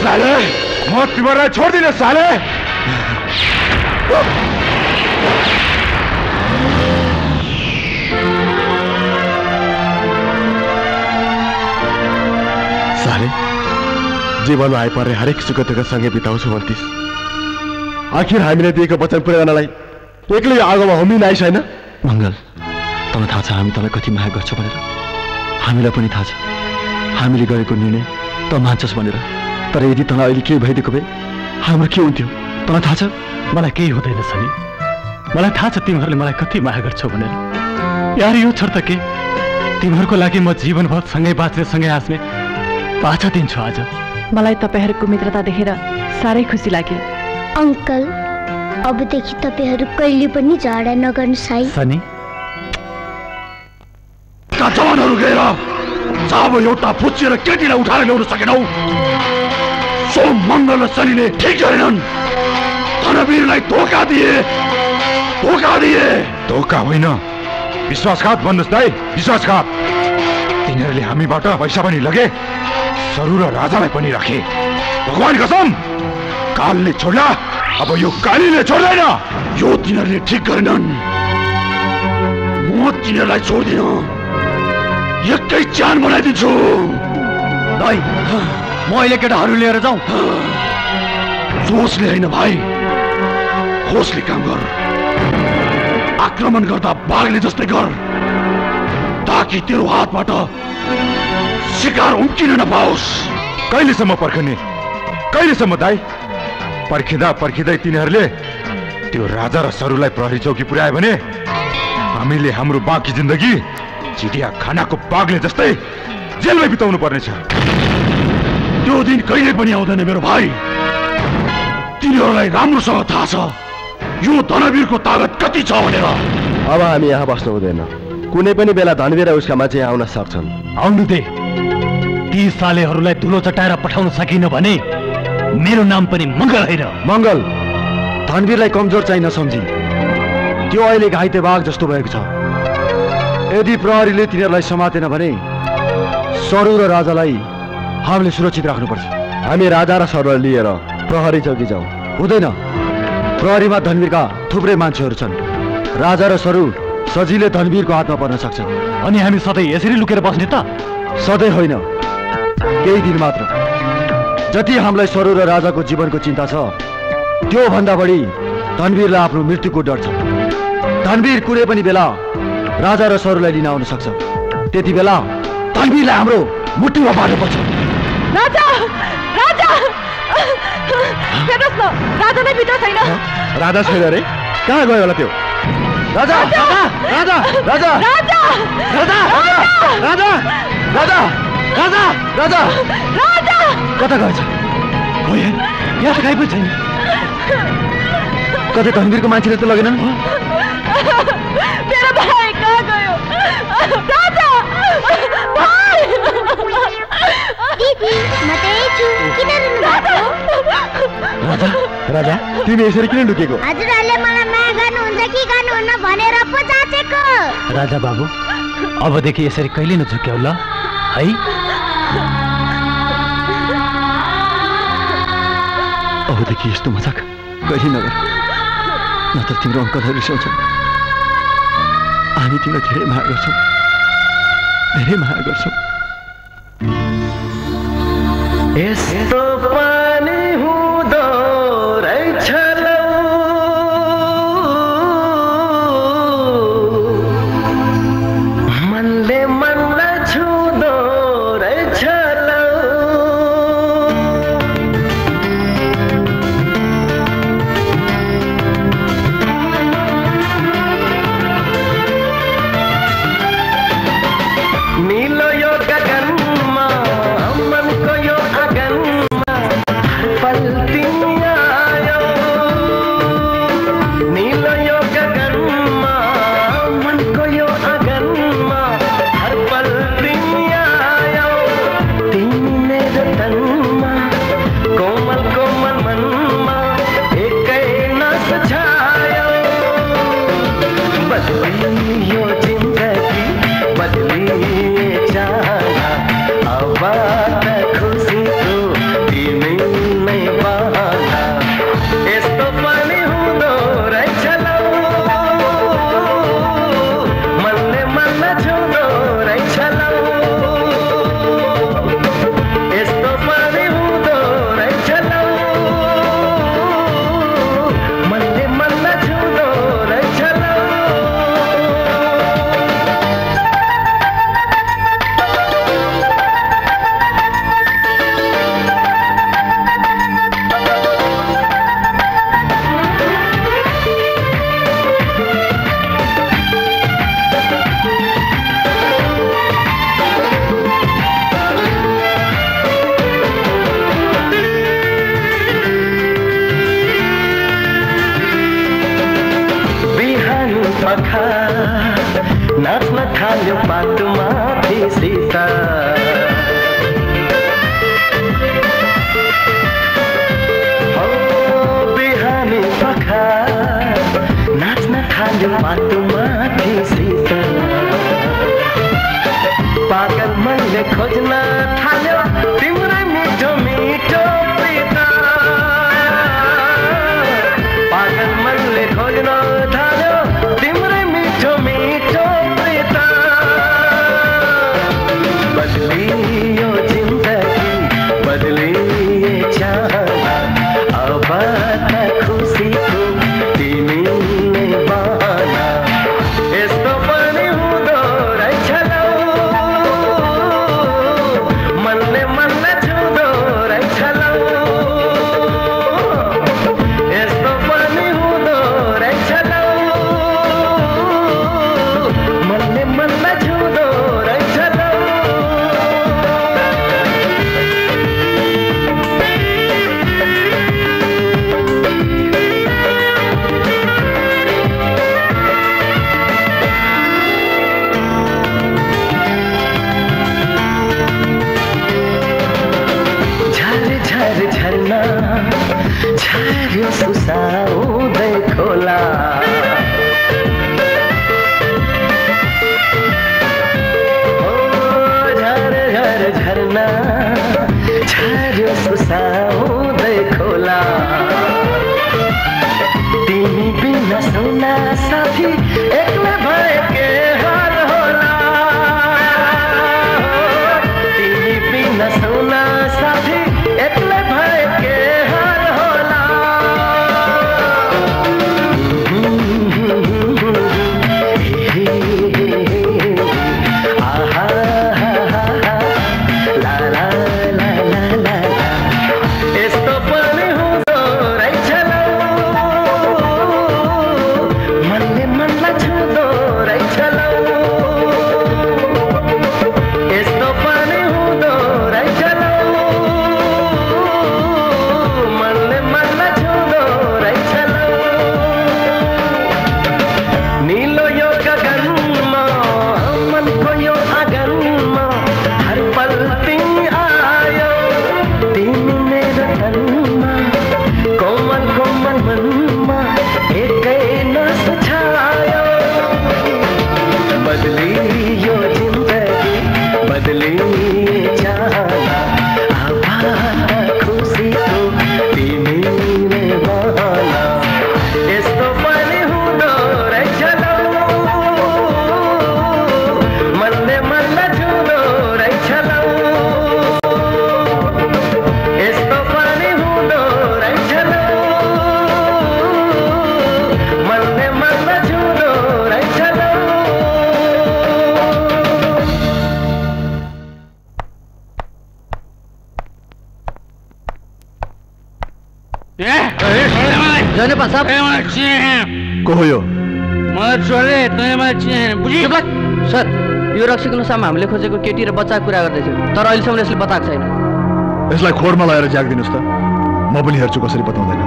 S11: साले म तिमीलाई छोड्दिन साले
S13: साले जीवनमा आइपर्ने हरेक सुख दुःख सँगै बिताउँछु भन्थिस् आखिर हामीले दिएको वचन पुरा गर्नलाई एक्लै आगोमा होमिन आइस होइन
S8: मङ्गल तँलाई थाहा छ हामी तँलाई कति माया गर्छौँ भनेर हामीलाई पनि थाहा छ हामीले गरेको निर्णय त मान्छस् भनेर तर यदि तँलाई अहिले केही भइदिएको भए हाम्रो के हुन्थ्यो तँलाई थाहा छ
S15: मलाई केही हुँदैन सनी मलाई थाहा छ तिमीहरूले मलाई कति माया गर्छौ भनेर यार यो छोड त के तिमीहरूको लागि म जीवनभर सँगै बाँच्ने सँगै हाँस्ने पाछा दिन्छु आज
S6: मलाई तपाईँहरूको मित्रता देखेर साह्रै खुसी लाग्यो
S3: अङ्कल अबदेखि तपाईँहरू कहिले पनि झगडा नगर्नुहोस् है
S15: सनी
S5: जवानहरू गएर जब एउटा फुच्चिएर केटीलाई उठाएर ल्याउन सकेनौ सो मङ्गल र शनिले ठिक गरेनन् धनवीरलाई धोका दिए
S11: धोका होइन विश्वासघात भन्नुहोस् दाइ विश्वासघात तिनीहरूले हामीबाट पैसा पनि लगे सरू र राजालाई पनि राखे भगवान कसम कालले छोड्ला अब यो कालीले छोड्दैन
S5: यो तिनीहरूले ठिक गरेनन् म तिनीहरूलाई छोड्दिन एकै च्यान बनाइदिन्छु
S10: दाइ म अहिले केटाहरू लिएर जाउँ
S5: जोसले होइन भाइ होसले काम गर आक्रमण गर्दा बाघले जस्तै गर ताकि तेरो हातबाट शिकार उम्किन नपाओस्
S11: कहिलेसम्म पर्खने कहिलेसम्म दाइ पर्खिँदै तिनीहरूले त्यो राजा र सरूलाई प्रहरी चौकी पुर्यायो भने हामीले हाम्रो बाँकी जिन्दगी चिडिया खानाको बाघले जस्तै जेलमै बिताउनु पर्नेछ
S5: त्यो दिन कहिले पनि आउँदैन मेरो भाइ तिनीहरूलाई राम्रोसँग थाहा छ यो धनवीरको तागत कति छ भनेर
S13: अब हामी यहाँ बस्नु हुँदैन कुनै पनि बेला धनवीर र उसका मान्छे आउन सक्छन्
S15: आउनु दे ती सालेहरूलाई धुलो चटाएर पठाउन सकिन भने मेरो नाम पनि मङ्गल होइन
S8: मङ्गल धनवीरलाई कमजोर चाहिँ नसम्झी त्यो अहिले घाइते बाघ जस्तो भएको छ यदि प्रहरीले तिनीहरूलाई समातेन भने सरू र राजालाई हामीले सुरक्षित राख्नुपर्छ
S13: हामी राजा र सरूलाई लिएर प्रहरी चौकी जाउँ
S8: हुँदैन प्रहरीमा धनवीरका थुप्रै मान्छेहरू छन् राजा र सरू सजिलै धनवीरको हातमा पर्न सक्छ
S15: अनि हामी सधैँ यसरी लुकेर बस्ने त
S8: सधैँ होइन केही दिन मात्र जति हामीलाई सरू र राजाको जीवनको चिन्ता छ त्यो भन्दा बढी धनवीरलाई आफ्नो मृत्युको डर छ धनवीर कुनै पनि बेला राजा र सरूलाई लिन आउन सक्छ त्यति बेला धनवीरलाई हाम्रो मुट्ठीमा पार्नुपर्छ
S6: राजा राजा हेर्नुहोस् न राजा नै भित्र छैन
S13: राजा छैन रे कहाँ गयो होला त्यो
S8: राजा राजा राजा
S6: राजा
S8: राजा राजा राजा राजा राजा
S6: राजा
S8: कता गएछ
S15: हो यार यहाँ त काहीँ पनि छैन
S8: कतै धनवीरको मान्छेले त लगेनन्
S6: मेरो भाइ कहाँ गयो राजा भाइ
S3: दिदी म त यही छु किन रुनु भएको
S13: राजा राजा तिमी यसरी किन लुकेको
S3: हजुरहरूले मलाई माया गर्नुहुन्छ कि गर्नुहुन्न भनेर पो जाँचेको
S15: राजा बाबु अबदेखि यसरी कहिले नझुक्याउ ल है
S8: अबदेखि यस्तो मजाक कहिले नगर नत्र तिम्रो अङ्कलहरू रिसाउँछन् हामी तिमीलाई धेरै माया गर्छौँ धेरै माया गर्छौँ
S14: यस्तो पानी हुँदो रहेछ मनले बाटोमाथि सीता बिहानी पखा नाच्न थाल्यो बाटोमाथि सीता पागल मैले खोज्न थाल्यो तिम्रै मिठो मिठो प्रीता पागल मैले खोज्न थाल्यो तिम्रै मिठो मिठो प्रीता बदलियो जिन्दगी बदलिए चाहना अब त खुसीको तिमी नै बहाना यस्तो पनि हुँदो रहेछ मनले मनलाई छुँदो रहेछ यस्तो पनि हुँदो रहेछ मनले मनलाई छुँदो रहेछ झर्यो सुसाउँदै खोला झर झर झर्ना झर्यो सुसाउँदै खोला तिमी बिना सुना साथी एक्लै भए के हाल होला तिमी बिना सुना साथी एक्लै भए के हाल होला यस्तो पनि हुँदो रहेछ मनले मनलाई छुँदो रहेछ यस्तो पनि हुँदो रहेछ मनले मनलाई छुँदो रहेछ निलो यो गगनमा मनको यो आँगनमा हर पल तिमी आयो तिमी मेरो तनमा कोमल कोमल मनमा एकै नस छायो बदलियो जिन्दगी बदलिए चाहना आभार खुसीको तिमी नै बहाना यस्तो पनि हुँदो रहेछ मनले मनलाई छुँदो रहेछ यस्तो पनि हुँदो रहेछ मनले मनलाई छुँदो रहेछ
S10: जनेपा साहब
S8: को हो यो
S10: सर यो रक्सीको सामा हामीले खोजेको केटी र बच्चाको कुरा गर्दैछौँ तर अहिलेसम्म यसले बताएको छैन
S8: यसलाई खोरमा लगाएर जागिदिनुहोस् त म पनि हेर्छु कसरी बताउँदैन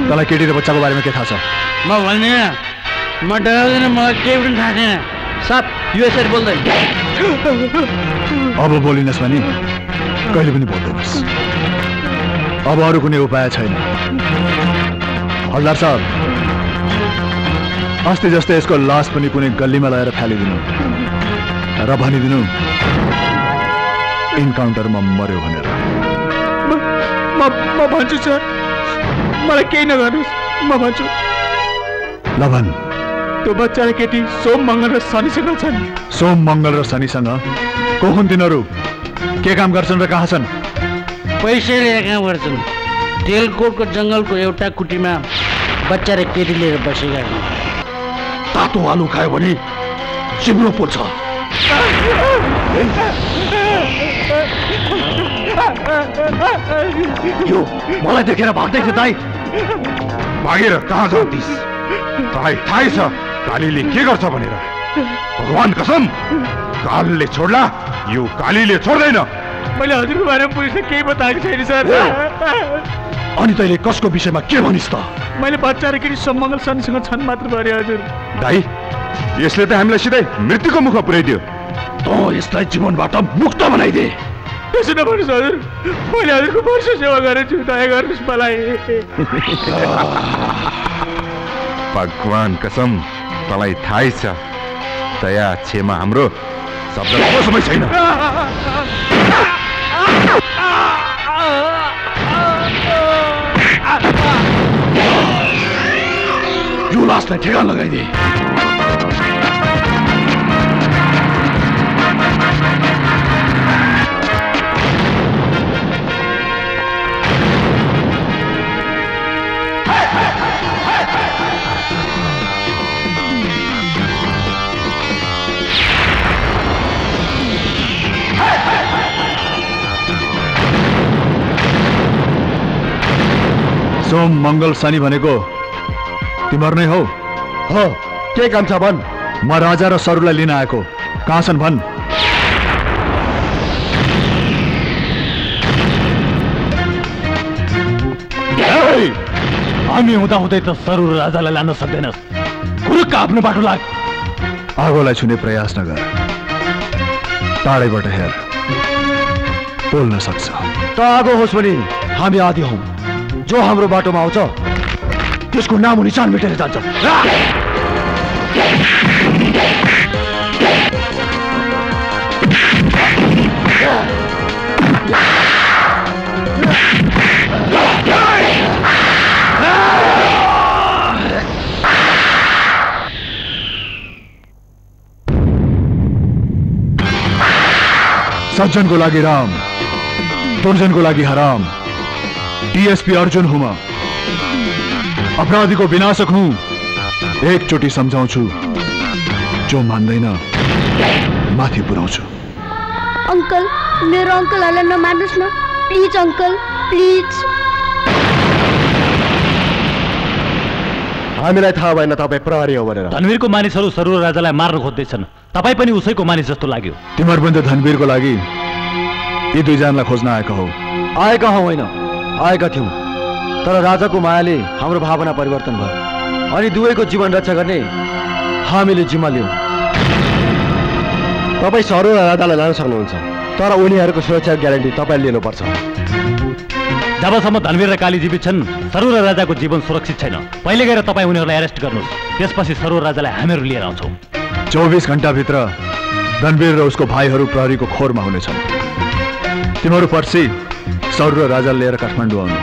S8: तँलाई केटी र बच्चाको बारेमा के थाहा छ
S16: म भन्दिनँ म डराउँदैन मलाई केही पनि थाहा छैन
S10: साहब यो यसरी बोल्दैन
S8: अब बोलिनुहोस् भने कहिले पनि बोल्दैनस् अब अरू कुनै उपाय छैन हल्दार साहब अस्ति जस्तै यसको लास पनि कुनै गल्लीमा लगाएर फालिदिनु र भनिदिनु इन्काउन्टरमा मर्यो भनेर
S16: म भन्छु सर मलाई केही नगर्नुहोस् म भन्छु
S8: ल भन्
S16: त्यो बच्चा र केटी सोम मङ्गल र शनिसँग छन्
S8: सोम मङ्गल र शनिसँग को हुन् तिनीहरू के काम गर्छन् र कहाँ छन्
S16: पैसा लिएर काम गर्छन् तेलकोटको जङ्गलको एउटा कुटीमा बच्चा र केटी लिएर बसेका छन्
S8: तातो आलु खायो भने चिम्रो पोल्छ यो मलाई देखेर भाग्दै थियो दाइ
S11: भागेर कहाँ जाँदिस् तँलाई थाहै छ कालीले के गर्छ भनेर भगवान कसम कालले छोड्ला यो कालीले छोड्दैन
S16: मैले हजुरको बारेमा पुलिसले केही बताएको छैन सर
S5: अनि तैँले कसको विषयमा के भनिस् त?
S15: मैले बच्चा र केटी सम्मङ्गल शनिसँग छन् मात्र गरे हजुर।
S11: दाइ यसले त हामीलाई सिधै मृत्युको मुखमा पुर्याइदियो।
S5: त यसलाई जीवनबाट मुक्त बनाइदे।
S15: त्यसो नभन्नुहोस् हजुर, मैले हजुरको वर्ष सेवा गरेछु, दया गर्नुहोस् मलाई।
S11: भगवान कसम तँलाई थाहै छ दया क्षमा हाम्रो शब्दको समय छैन।
S5: यो लासलाई ठेगान लगाइदे।
S8: सोम मङ्गल शनि भनेको तिम्रो नै हो?
S13: हो, के काम छ भन्?
S8: म राजा र सरुलाई लिन आएको। कहाँ छन् भन्?
S15: हामी हुँदाहुँदै त सरू र राजालाई लान सक्दैनस्। खुरुक्क आफ्नो बाटो लाग।
S8: आगोलाई छुने प्रयास नगर, टाढैबाट हेर, बोल्न सक्छ।
S13: त आगो होस् भने हामी आदि हौ। जो हाम्रो बाटोमा आउँछ त्यसको नाम निशान मेटेर जान्छ।
S8: सज्जनको लागि राम, दुर्जनको लागि हराम। डीएसपी अर्जुन हुँ म, अपराधीको विनाशक हुँ। एकचोटि सम्झाउँछु, जो मान्दैन माथि पुर्याउँछु।
S3: अंकल, मेरो अंकलहरूलाई नमार्नुहोस् न प्लिज अंकल, प्लिज।
S13: हामीलाई थाहा भएन तपाईँ प्रहरी हो भनेर।
S15: धनवीरको मानिसहरू सरू र राजालाई मार्न खोज्दैछन्। तपाईँ पनि उसैको मानिस जस्तो लाग्यो।
S8: तिमीहरू पनि त धनवीरको लागि यी दुईजनालाई खोज्न आएका हौ।
S13: आएका हौ होइन, आएका थियौँ, तर राजाको मायाले हाम्रो भावना परिवर्तन भयो अनि दुवैको जीवन रक्षा गर्ने हामीले जिम्मा लियौँ। तपाईँ सरू र राजालाई लान सक्नुहुन्छ, तर उनीहरूको सुरक्षा ग्यारेन्टी तपाईँले लिनुपर्छ।
S15: जबसम्म धनवीर र काली जीवित छन्, सरू र राजाको जीवन सुरक्षित छैन। पहिले गएर तपाईँ उनीहरूलाई एरेस्ट गर्नुहोस्, त्यसपछि सरू र राजालाई हामीहरू लिएर आउँछौँ।
S8: 24 घण्टाभित्र धनवीर र उसको भाइहरू प्रहरीको खोरमा हुनेछन्। तिमीहरू पर्सि सरू र राजा लिएर काठमाडौँ आउनु।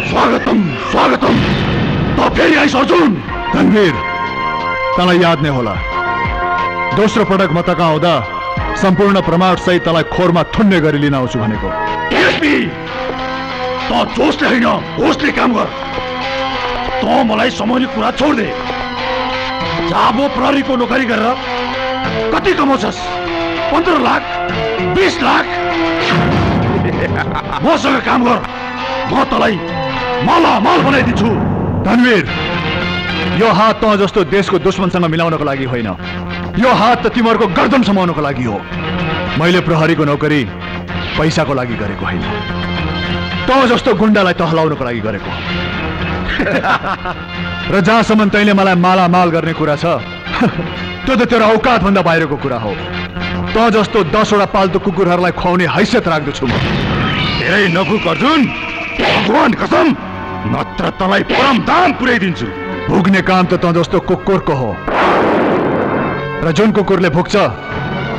S5: स्वागतम स्वागतम। त फेरि आइस अर्जुन।
S8: धनवीर, तँलाई याद नै होला, दोस्रो पटक म तक आउँदा सम्पूर्ण प्रमाण सहित तँलाई खोरमा थुन्ने गरी लिन आउँछु भनेको।
S5: त जोसले होइन होसले काम गर। त मलाई समाउने कुरा छोड दे। जाबो प्रहरीको नोकरी गरेर कति कमाउँछस्? 15 लाख, 20 लाख? मसँग काम गर, म तँलाई मालामाल बनाइदिन्छु।
S8: धनवीर, यो हात तँ जस्तो देशको दुश्मनसँग मिलाउनको लागि होइन, यो हात त तिमीहरूको गर्दन समाउनको लागि हो। मैले प्रहरीको नोकरी पैसाको लागि गरेको होइन, तँ जस्तो गुण्डालाई टहलाउनको लागि गरेको। र जहाँसम्म तैँले मलाई मालामाल गर्ने कुरा छ, त्यो त तेरो औकात भन्दा बाहिरको कुरा हो। तँ जस्तो 10 वटा पाल्तु कुकुरहरूलाई खुवाउने हैसियत राख्दछु म।
S11: धेरै नफुक अर्जुन, भगवान कसम, नत्र तँलाई परम दाम पुर्याइदिन्छु।
S8: भुक्ने काम त तँ जस्तो कुकुरको हो, र जुन कुकुरले भुक्छ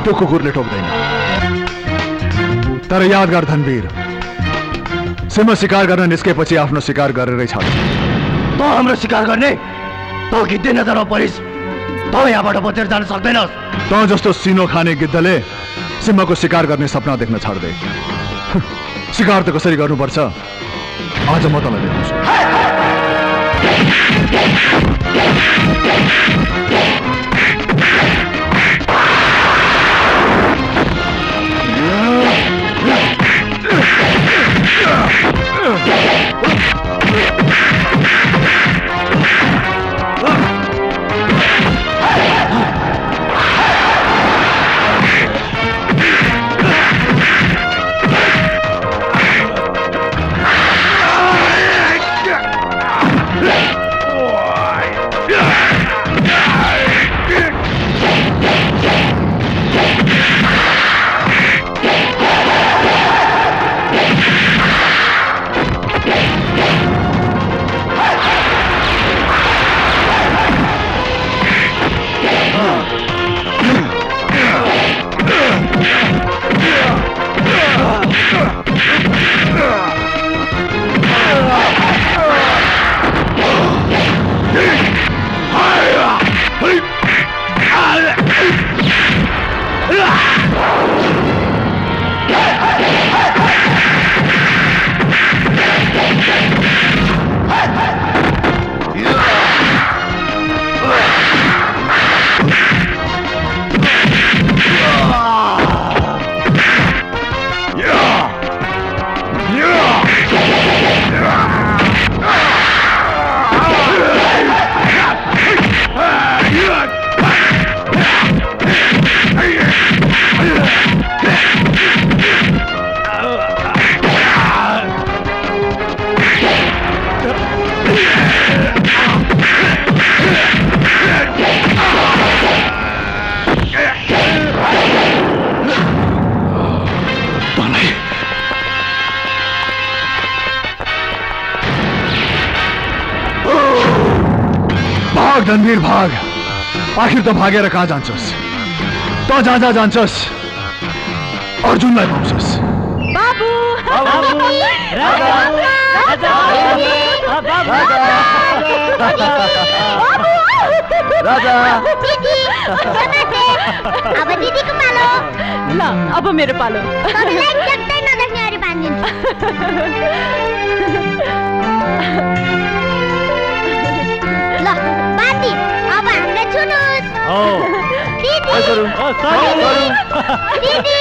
S8: त्यो कुकुरले टोक्दैन। तर याद गर धनवीर, सिंह शिकार गर्न निस्केपछि आफ्नो शिकार गरेरै छाड्छ।
S13: त हाम्रो शिकार गर्ने, त गिद्धे नजरमा परिस्, त यहाँबाट बचेर जान सक्दैनस्।
S8: तँ जस्तो सिनो खाने गिद्धले सिंहको शिकार गर्ने सपना देख्न छाड्दै। शिकार त कसरी गर्नुपर्छ आज म तँलाई देखाउँछु।
S4: भाग धनवीर भाग। आखिर त भागेर कहाँ जान्छस्? त जहाँ जहाँ जान्छस् अर्जुनलाई पाउँछस्।
S6: बाबु
S14: राजा
S3: अब दिदीको पालो।
S6: ल अब मेरो पालो।
S3: तपाईलाई एक्कै नदेख्ने गरी बान्दिन्छु। ल बाटी अब हामीले छुनुस्। दिदी
S14: गरौँ
S3: दिदी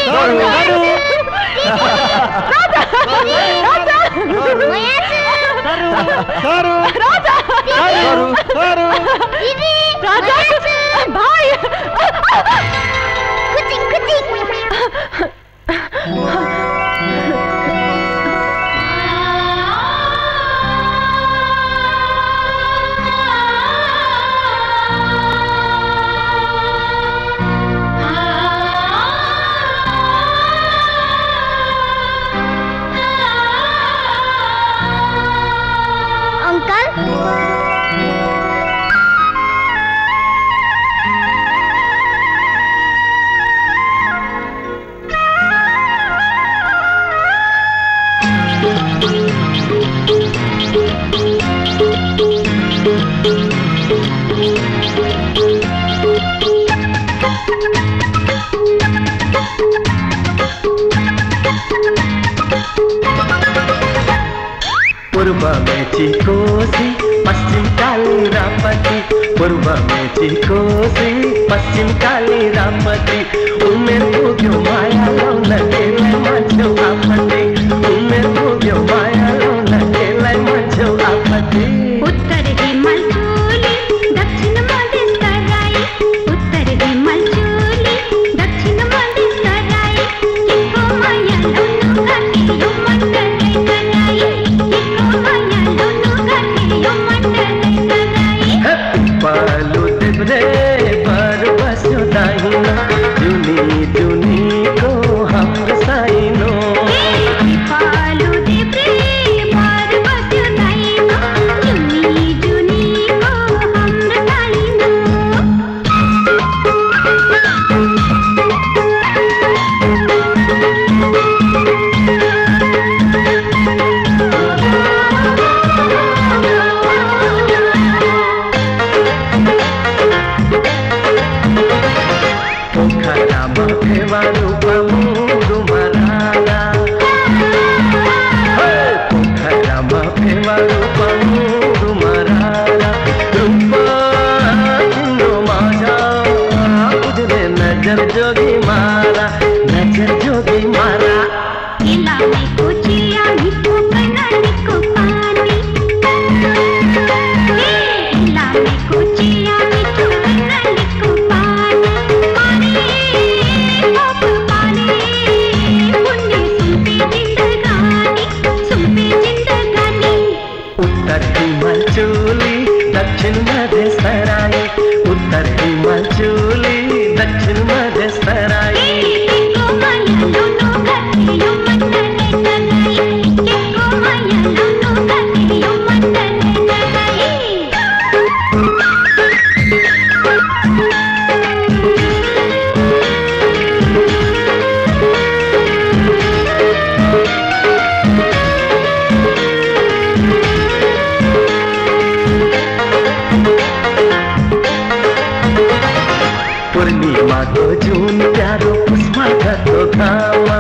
S6: भाइ
S3: कुचिङ कुचिङ।
S14: पूर्व मेची कोसी पश्चिम काली रापति। पूर्व मेची कोसी पश्चिम काली रापति। उमेर पुग्यो माया लाउन केलाई मान्छौ आपत्ति। उमेर पुग्यो माया लाउन केलाई मान्छौ आपत्ति।
S9: उत्तर हिमाल चोली दक्षिण मधेस तराई। उत्तर हिमाल चोली दक्षिण मधेस तराई। केको माया लाउन घाटे यो मण्डलै तराई। केको माया लाउन घाटे यो मण्डलै तराई।
S14: पालु देब्रे पर बस्यो दाहिनो। जुनी जुनीको हाम्रो साइनो।
S9: पालु देब्रे पर बस्यो दाहिनो। जुनी जुनीको हाम्रो साइनो।
S14: पोखरामा फेवा रूपा मुरु मराला। पोखरामा फेवा रूपा मुरु मराला। रूपा तिम्रो माझा उजले नजर जोगी मारा। नजर जोगी मारा।
S9: इलामीको चिया मिठो कर्णालीको पानी। इलामीको चिया मिठो कर्णालीको पानी।
S14: उत्तर हिमाल चोली दक्षिण मधेस तराई। उत्तर हिमाल चोली दक्षिण मधेस तराई। पूर्णिमाको जुन प्यारो पुष्पको घाममा।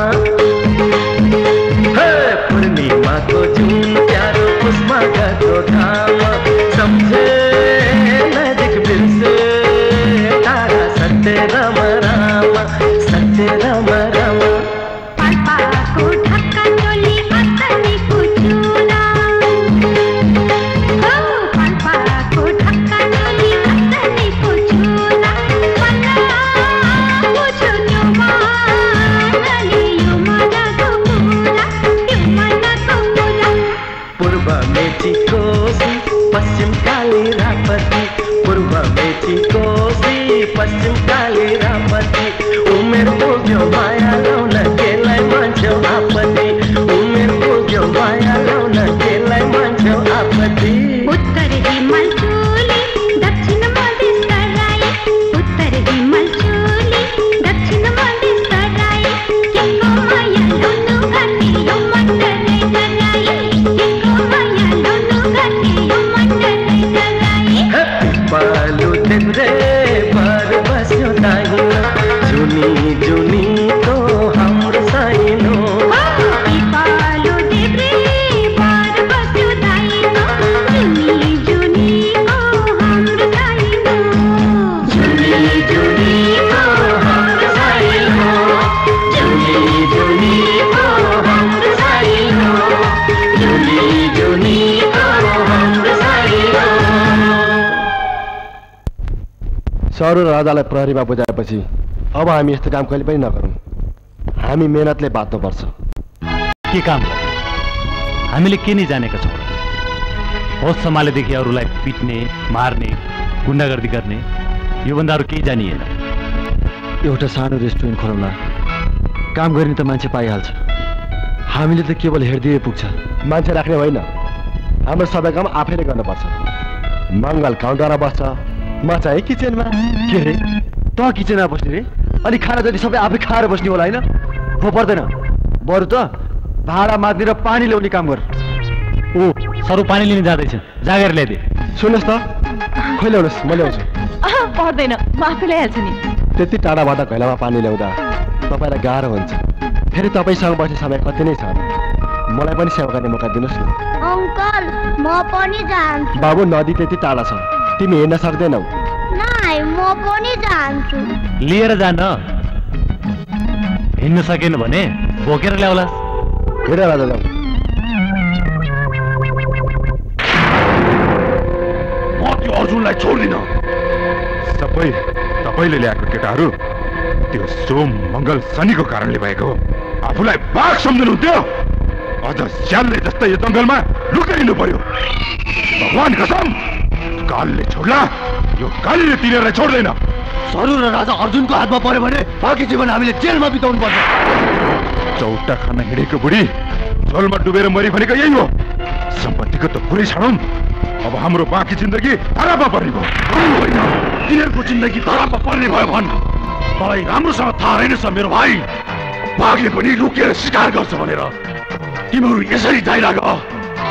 S14: पूर्णिमाको जुन प्यारो पुष्पको घाममा। सम्झे नजिक बिर्से तारा सत्य राम राम। सत्य राम राम।
S9: पाल्पाको ढक्का चोली अत्तनीको चुला। पाल्पाको ढक्का चोली अत्तनीको चुला। बुझ्यो त्यो मानले यो मनको कुरा। त्यो मनको कुरा।
S14: पूर्व मेची कोसी पश्चिम काली रापति। पूर्व मेची कोसी पश्चिम काली रापति। उमेर पुग्यो माया लाउन केलाई मान्छौ आपत्ति। उमेर पुग्यो माया लाउन केलाई मान्छौ आपत्ति।
S9: उत्तर हिमाल चोली दक्षिण
S13: सर राजालाई प्रहरीमा बुझाएपछि अब हामी यस्तो काम कहिले पनि नगरौँ। हामी मेहनतले बाँच्नुपर्छ।
S15: के काम हामीले के नै जानेका छौँ? होस सम्हालेदेखि अरूलाई पिट्ने, मार्ने, गुन्डागर्दी गर्ने, योभन्दा अरू केही जानिएन।
S8: एउटा सानो रेस्टुरेन्ट खोलौँला, काम गर्ने त मान्छे पाइहाल्छ। हामीले त केवल हेरिदिए पुग्छ।
S13: मान्छे राख्ने होइन, हाम्रो सबै काम आफैले गर्नुपर्छ। मङ्गल काउन्टरमा बस्छ, म चाहिँ किचनमा।
S8: के रे, त किचनमा बस्ने रे? अनि खाना जति सबै आफै खाएर बस्ने होला होइन? हो पर्दैन, बरु त भाडा माग्ने र पानी ल्याउने काम गर।
S15: ओ सरू पानी लिन जाँदैछ, जागेर ल्याइदे।
S13: सुन्नुहोस् त, खोइ ल्याउनुहोस्, म ल्याउँछु।
S6: पर्दैन, म आफै ल्याइहाल्छु नि।
S13: त्यति टाढाबाट घैलामा पानी ल्याउँदा तपाईँलाई गाह्रो हुन्छ। फेरि तपाईँसँग बस्ने समय कति नै छ, मलाई पनि सेवा गर्ने मौका दिनुहोस् न।
S3: अङ्कल म पनि जान्छु।
S13: बाबु नदी त्यति टाढा छ, तिमी हिँड्न सक्दैनौ।
S3: नाइ म पनि जान्छु।
S15: लिएर जान, हिँड्न सकेन भने बोकेर ल्याउला।
S13: हिँड राजा जाऊ।
S11: म त्यो अर्जुनलाई छोड्दिन। सबै तपाईँले ल्याएको केटाहरू त्यो सोम मङ्गल शनिको कारणले भएको। आफूलाई बाघ सम्झनुहुन्थ्यो, अझ स्यालले जस्तै यो जङ्गलमा लुकाइनु पर्यो। भगवान कसम, कालले छोड्ला, यो कालीले तिनीहरूलाई छोड्दैन।
S8: सरू र राजा अर्जुनको हातमा पर्यो भने बाँकी जीवन हामीले जेलमा बिताउनु पर्छ।
S11: चौटा खान हिँडेको बुढी झोलमा डुबेर मरि भनेको यही हो। सम्पत्तिको त पुरै छाडौँ, अब हाम्रो बाँकी जिन्दगी धरापमा पर्ने भयो। होइन, तिनीहरूको जिन्दगी धरापमा पर्ने भयो भन्। मलाई राम्रोसँग थाहा रहेनछ मेरो भाइ, बाघले पनि लुकेर शिकार गर्छ भनेर। तिमीहरू यसरी जाइराख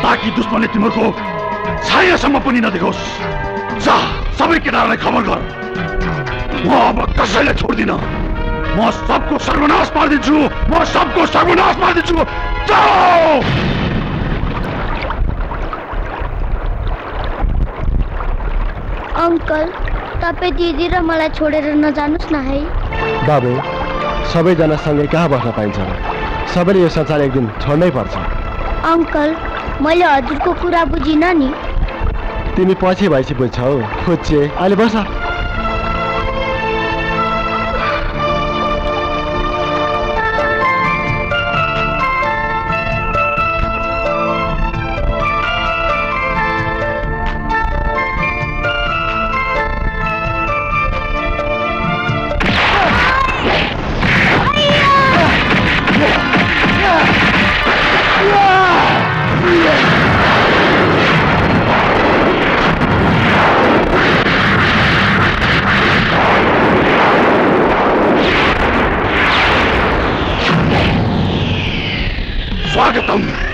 S11: ताकि दुश्मनले तिमीहरूको छायासम्म पनि नदेखोस्। जा, सबै केटाहरूलाई खबर गर। म अब कसैलाई छोड्दिन। म सबको सर्वनाश पारिदिन्छु, म सबको सर्वनाश पारिदिन्छु। जाऊ।
S3: अङ्कल तपाईँ दिदी र मलाई छोडेर नजानुहोस् न है।
S13: बाबु, सबैजना सँगै कहाँ बस्न पाइन्छ र? सबैले यो संसार एक दिन छोड्नै पर्छ।
S3: अङ्कल मैले हजुरको कुरा बुझिनँ नि।
S13: तिमी पछि भएपछि बुझ्छौ, खोज्छे। अहिले बस।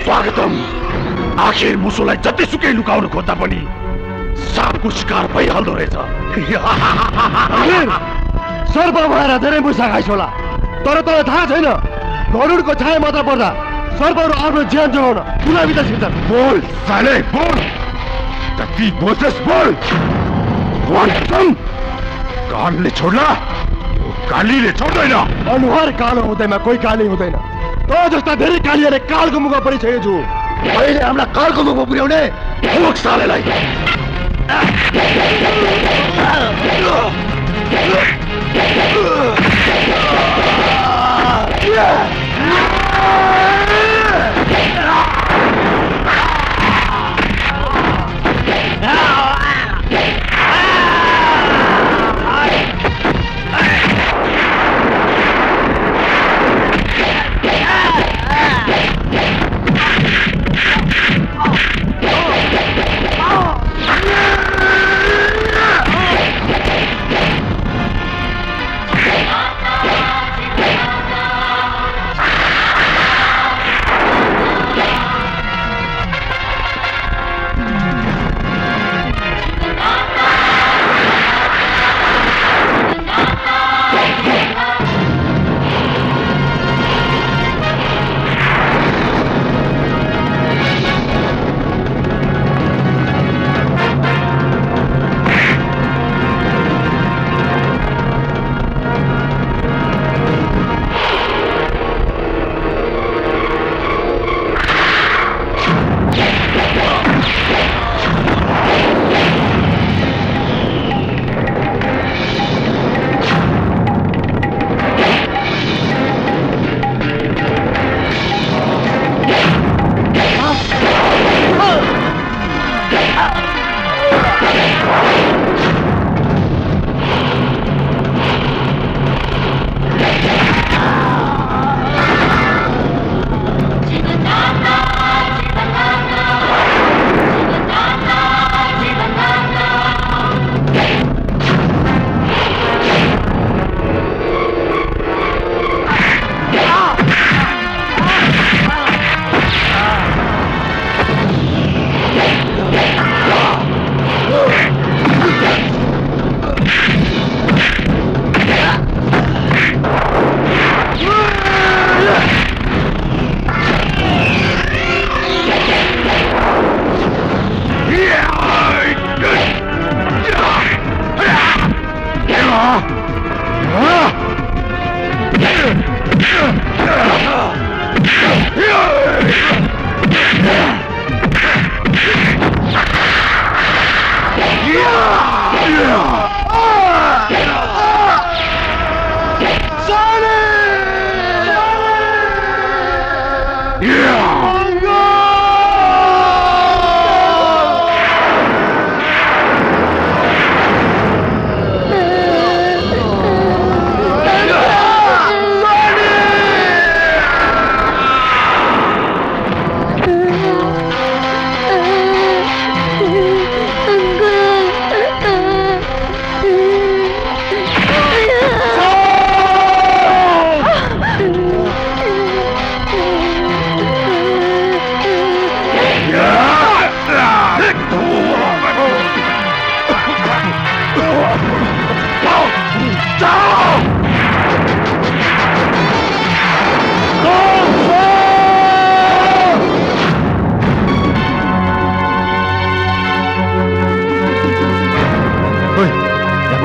S11: स्वागतम। आखिर मुसोलाई जतिसुकै लुकाउन खोज्दा पनि सापको शिकार भइहाल्दो रहेछ।
S13: सर्प भएर धेरै मुसा खाइस होला, तर तँलाई थाहा छैन गरुडको छाया मात्र पर्दा सर्पहरू आफ्नो ज्यान जोगाउन गुलाबी त छिर्छन्।
S11: बोल साले, बोल। जति बोल्छस् बोल। कालले छोड्ला, कालीले छोड्दैन।
S13: अनुहार कालो हुँदैमा कोही काली हुँदैन। त जस्ता धेरै कालीहरूले कालको मुखमा परिसकेछु। अहिले हामीलाई कालको मुखमा पुर्याउने
S11: भोक सालेलाई।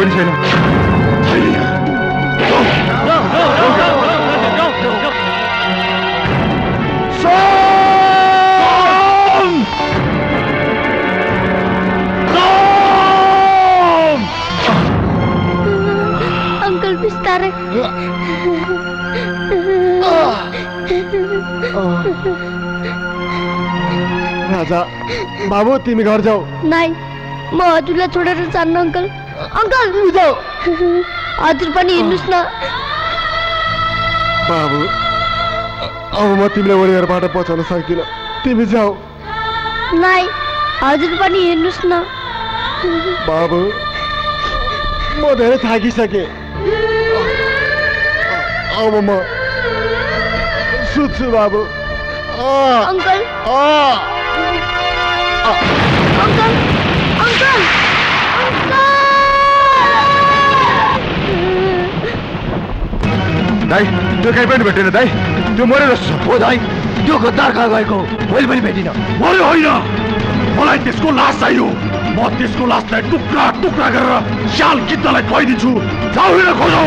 S11: पनि छैन
S3: अंकल बिस्तारै
S13: राजा बाबु तिमी घर जाऊ
S3: नाइ म हजुरलाई छोडेर जान्न अंकल अंकल
S13: जाऊ
S3: हजुर पनि हिँड्नुस् न
S13: बाबु अब म तिमीलाई वरियरबाट बचाउन सक्दिनँ तिमी जाऊ
S3: नाइ हजुर पनि हिँड्नुस् न
S13: बाबु म धेरै थाकिसके अब म सुत्छु बाबु
S3: अंकल अंकल अंकल
S11: दाइ त्यो कहीँ पनि भेटेन दाइ त्यो मरेर
S8: हो दाइ त्यो गद्दार कहाँ गएको मैले पनि भेटिनँ
S5: मर्यो होइन मलाई त्यसको लास चाहियो म त्यसको लासलाई टुक्रा टुक्रा गरेर स्याल गिद्धलाई खुवाइदिन्छु जाऊ हिँड खोजौ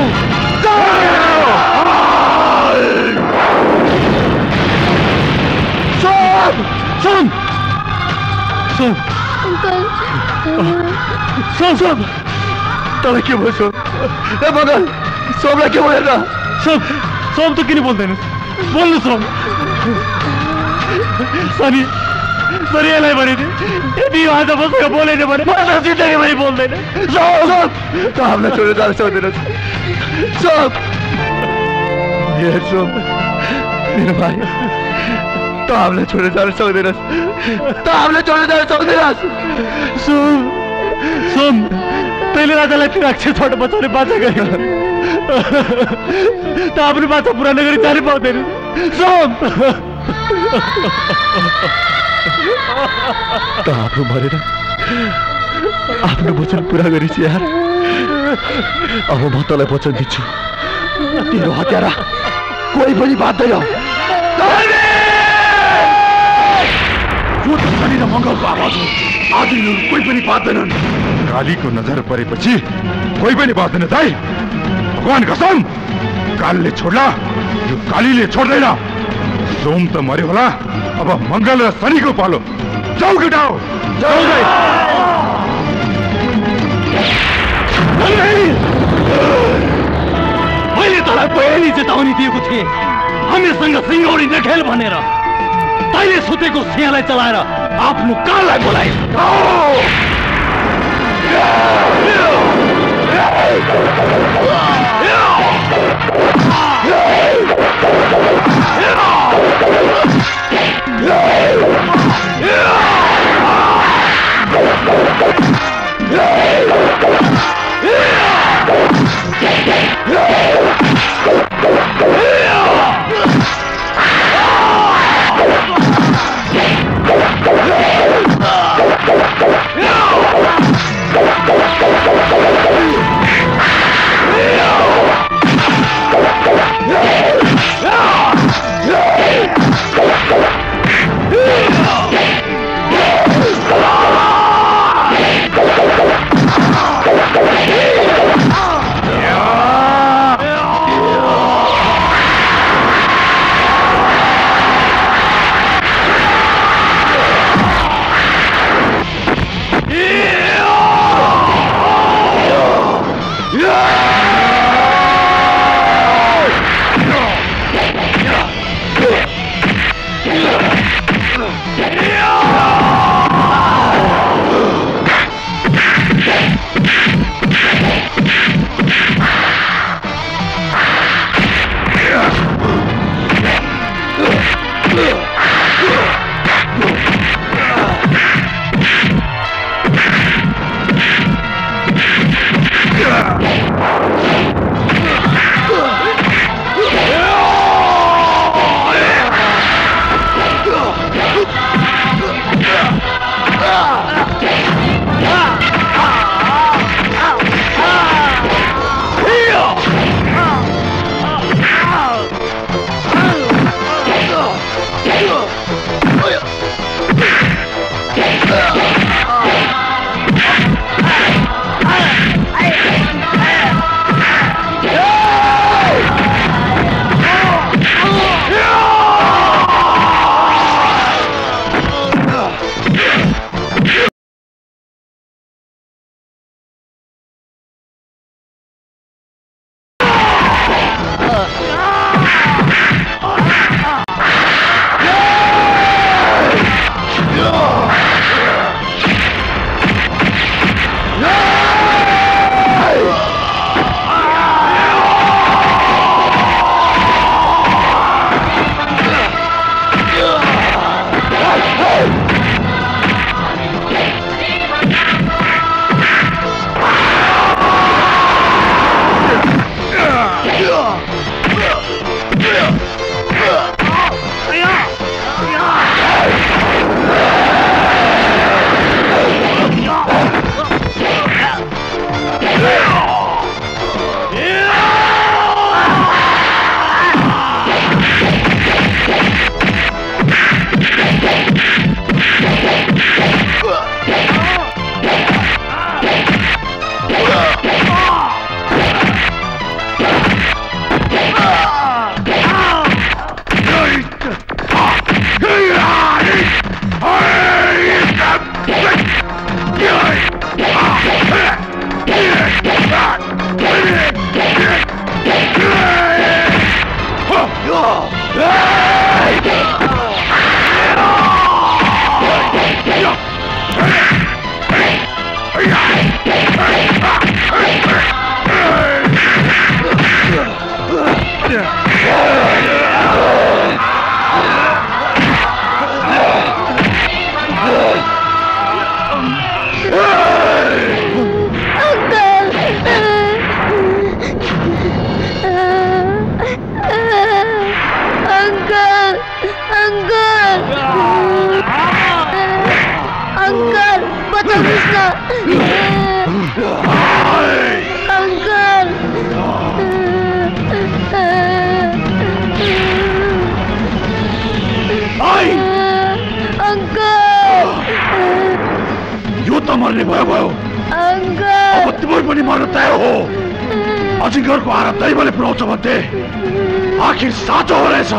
S8: तँलाई के भयो सोम ए मगन सोमलाई के भयो हेर्न
S15: सोम त किन बोल्दैन बोल्नु सोम सनी यसलाई भनेथे यदि आज बसेर बोलेन भने म त जिन्दगीभरि बोल्दैन
S8: त हामीलाई छोडेर जान सक्दैनस् सोम हेर सोम मेरो भाइ त हामीलाई छोडेर जान सक्दैनस्
S15: सोम तैँले राजालाई त्यो राक्षसबाट बचाउने बाचा गर्यो त आफ्नो बाचा पुरा नगरी जानै पाउँदैन सोम
S8: त आफ्नो भनेर आफ्नो वचन पुरा गरिस् यार अब म तँलाई वचन दिन्छु तेरो हत्यारा कोही पनि बाँध्दैन
S5: यो त शनि र मङ्गलको आवाज हो आज यिनीहरू कोही पनि बाँध्दैनन्
S11: कालीको नजर परेपछि कोही पनि बाँध्दैन दाइ भगवान कसम कालले छोड्ला यो कालीले छोड्दैन सोम त मर्यो होला अब मङ्गल र शनिको पालो जाऊ केटाओ जाऊ दाइ
S15: मैले तँलाई पहिले चेतावनी दिएको थिएँ हामीसँग सिंगौरी नखेल भनेर तैँले सुतेको सिंहलाई चलाएर आफ्नो काललाई बोलाए
S5: यो त मर्ने भयो अब तिम्रो पनि मर्न तयार हो। अजिङ्गरको आहारा दैवले पुऱ्याउँछ भन्थे आखिर साँचो हो रहेछ।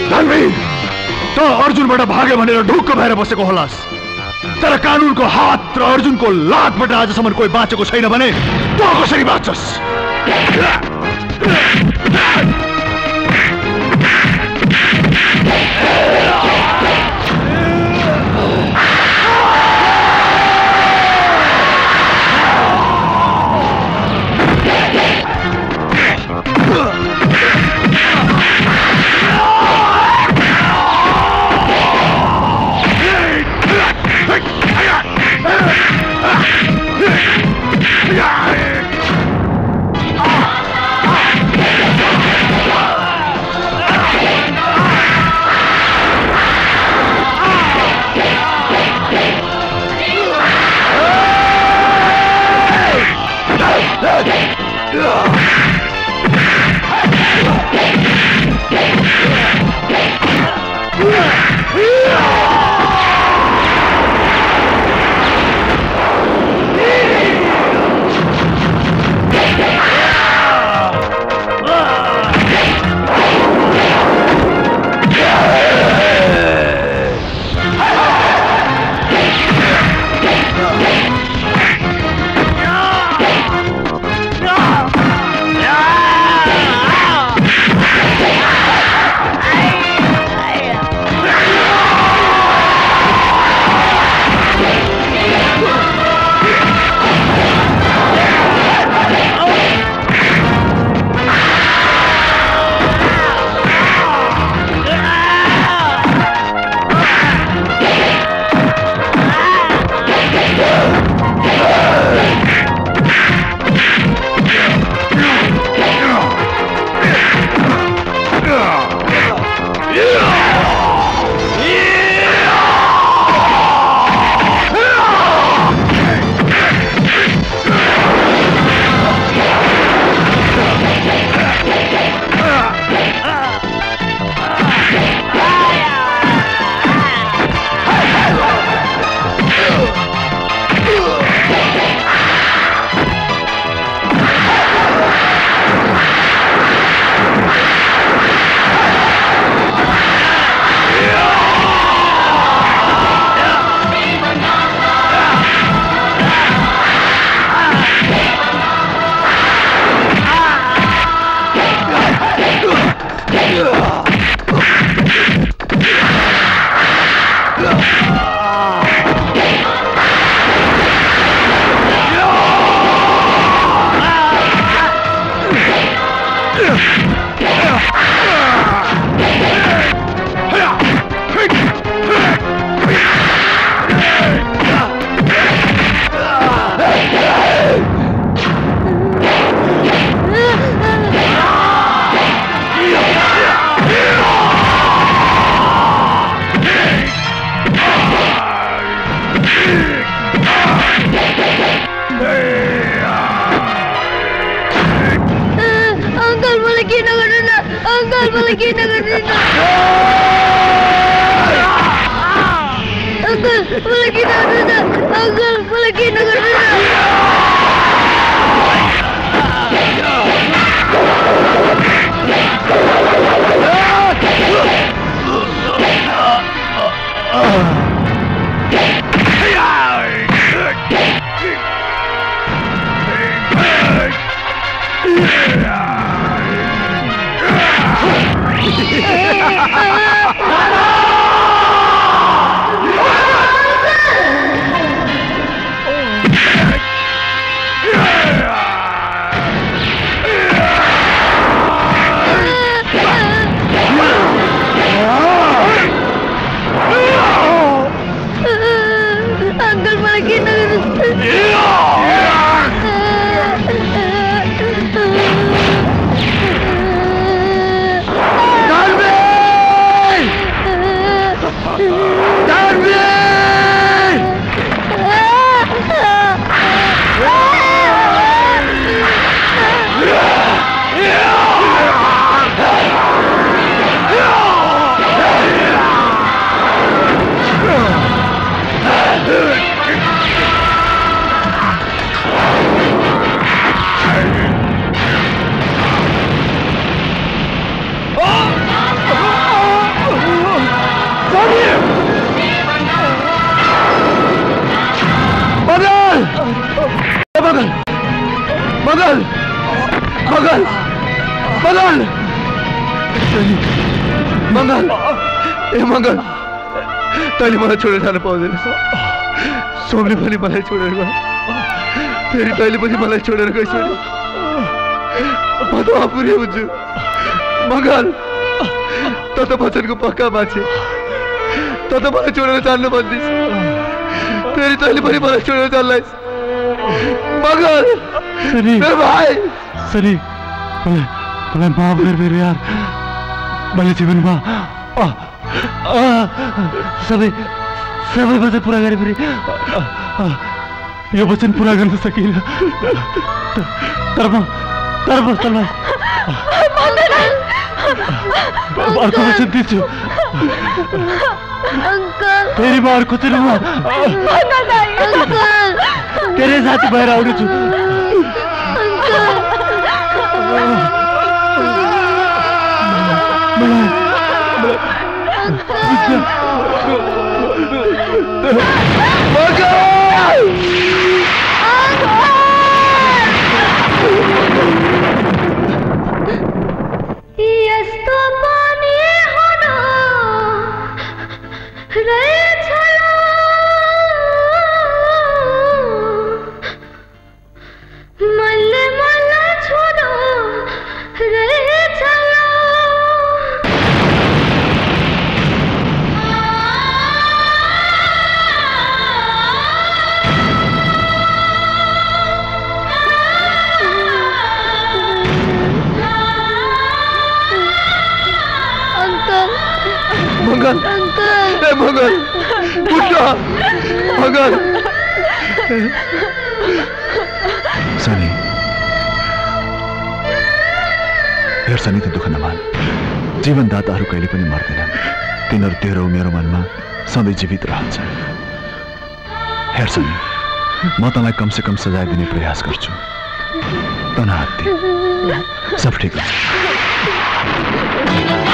S5: धनवीर त अर्जुनबाट भाग्यो भनेर ढुक्क भएर बसेको होलास्, तर कानुनको हात र अर्जुनको लातबाट आजसम्म कोही बाँचेको छैन भने तँ कसरी बाँच्छस्?
S13: मङ्गल मङ्गल ए मङ्गल तैँले मलाई छोडेर जान पाउँदैन सोमले पनि मलाई छोडेर गयो फेरि तैँले पनि मलाई छोडेर गइसक्यो म त अपुरै हुन्छु मङ्गल त त वचनको पक्का मान्छे त त मलाई छोडेर जान्नु भन्दिस् फेरि तैँले पनि मलाई छोडेर जान्लाइस् मङ्गल मेरो भाइ
S15: सनी मलाई माफ गर मेरो यार मैले जीवनमा सबै वचन पुरा गरे फेरि यो वचन पुरा गर्न सकिनँ तर म अर्को वचन दिन्छु फेरि म अर्को चुनावमा तेरै साथी भएर आउनेछु
S9: यस्तो पनि हुन रहेछ मनले मलाई छोड्नु रहेछ
S13: मङ्गल ए मङ्गल उठ मङ्गल
S8: सनी हेर सनी त दुःख नमान जीवनदाताहरू कहिले पनि मर्दैनन् तिनीहरू तेरो मेरो मनमा सधैँ जीवित रहन्छ हेर सनी म तँलाई कमसेकम सजाय दिने प्रयास गर्छु तँ नहात्ती सब ठिक हुन्छ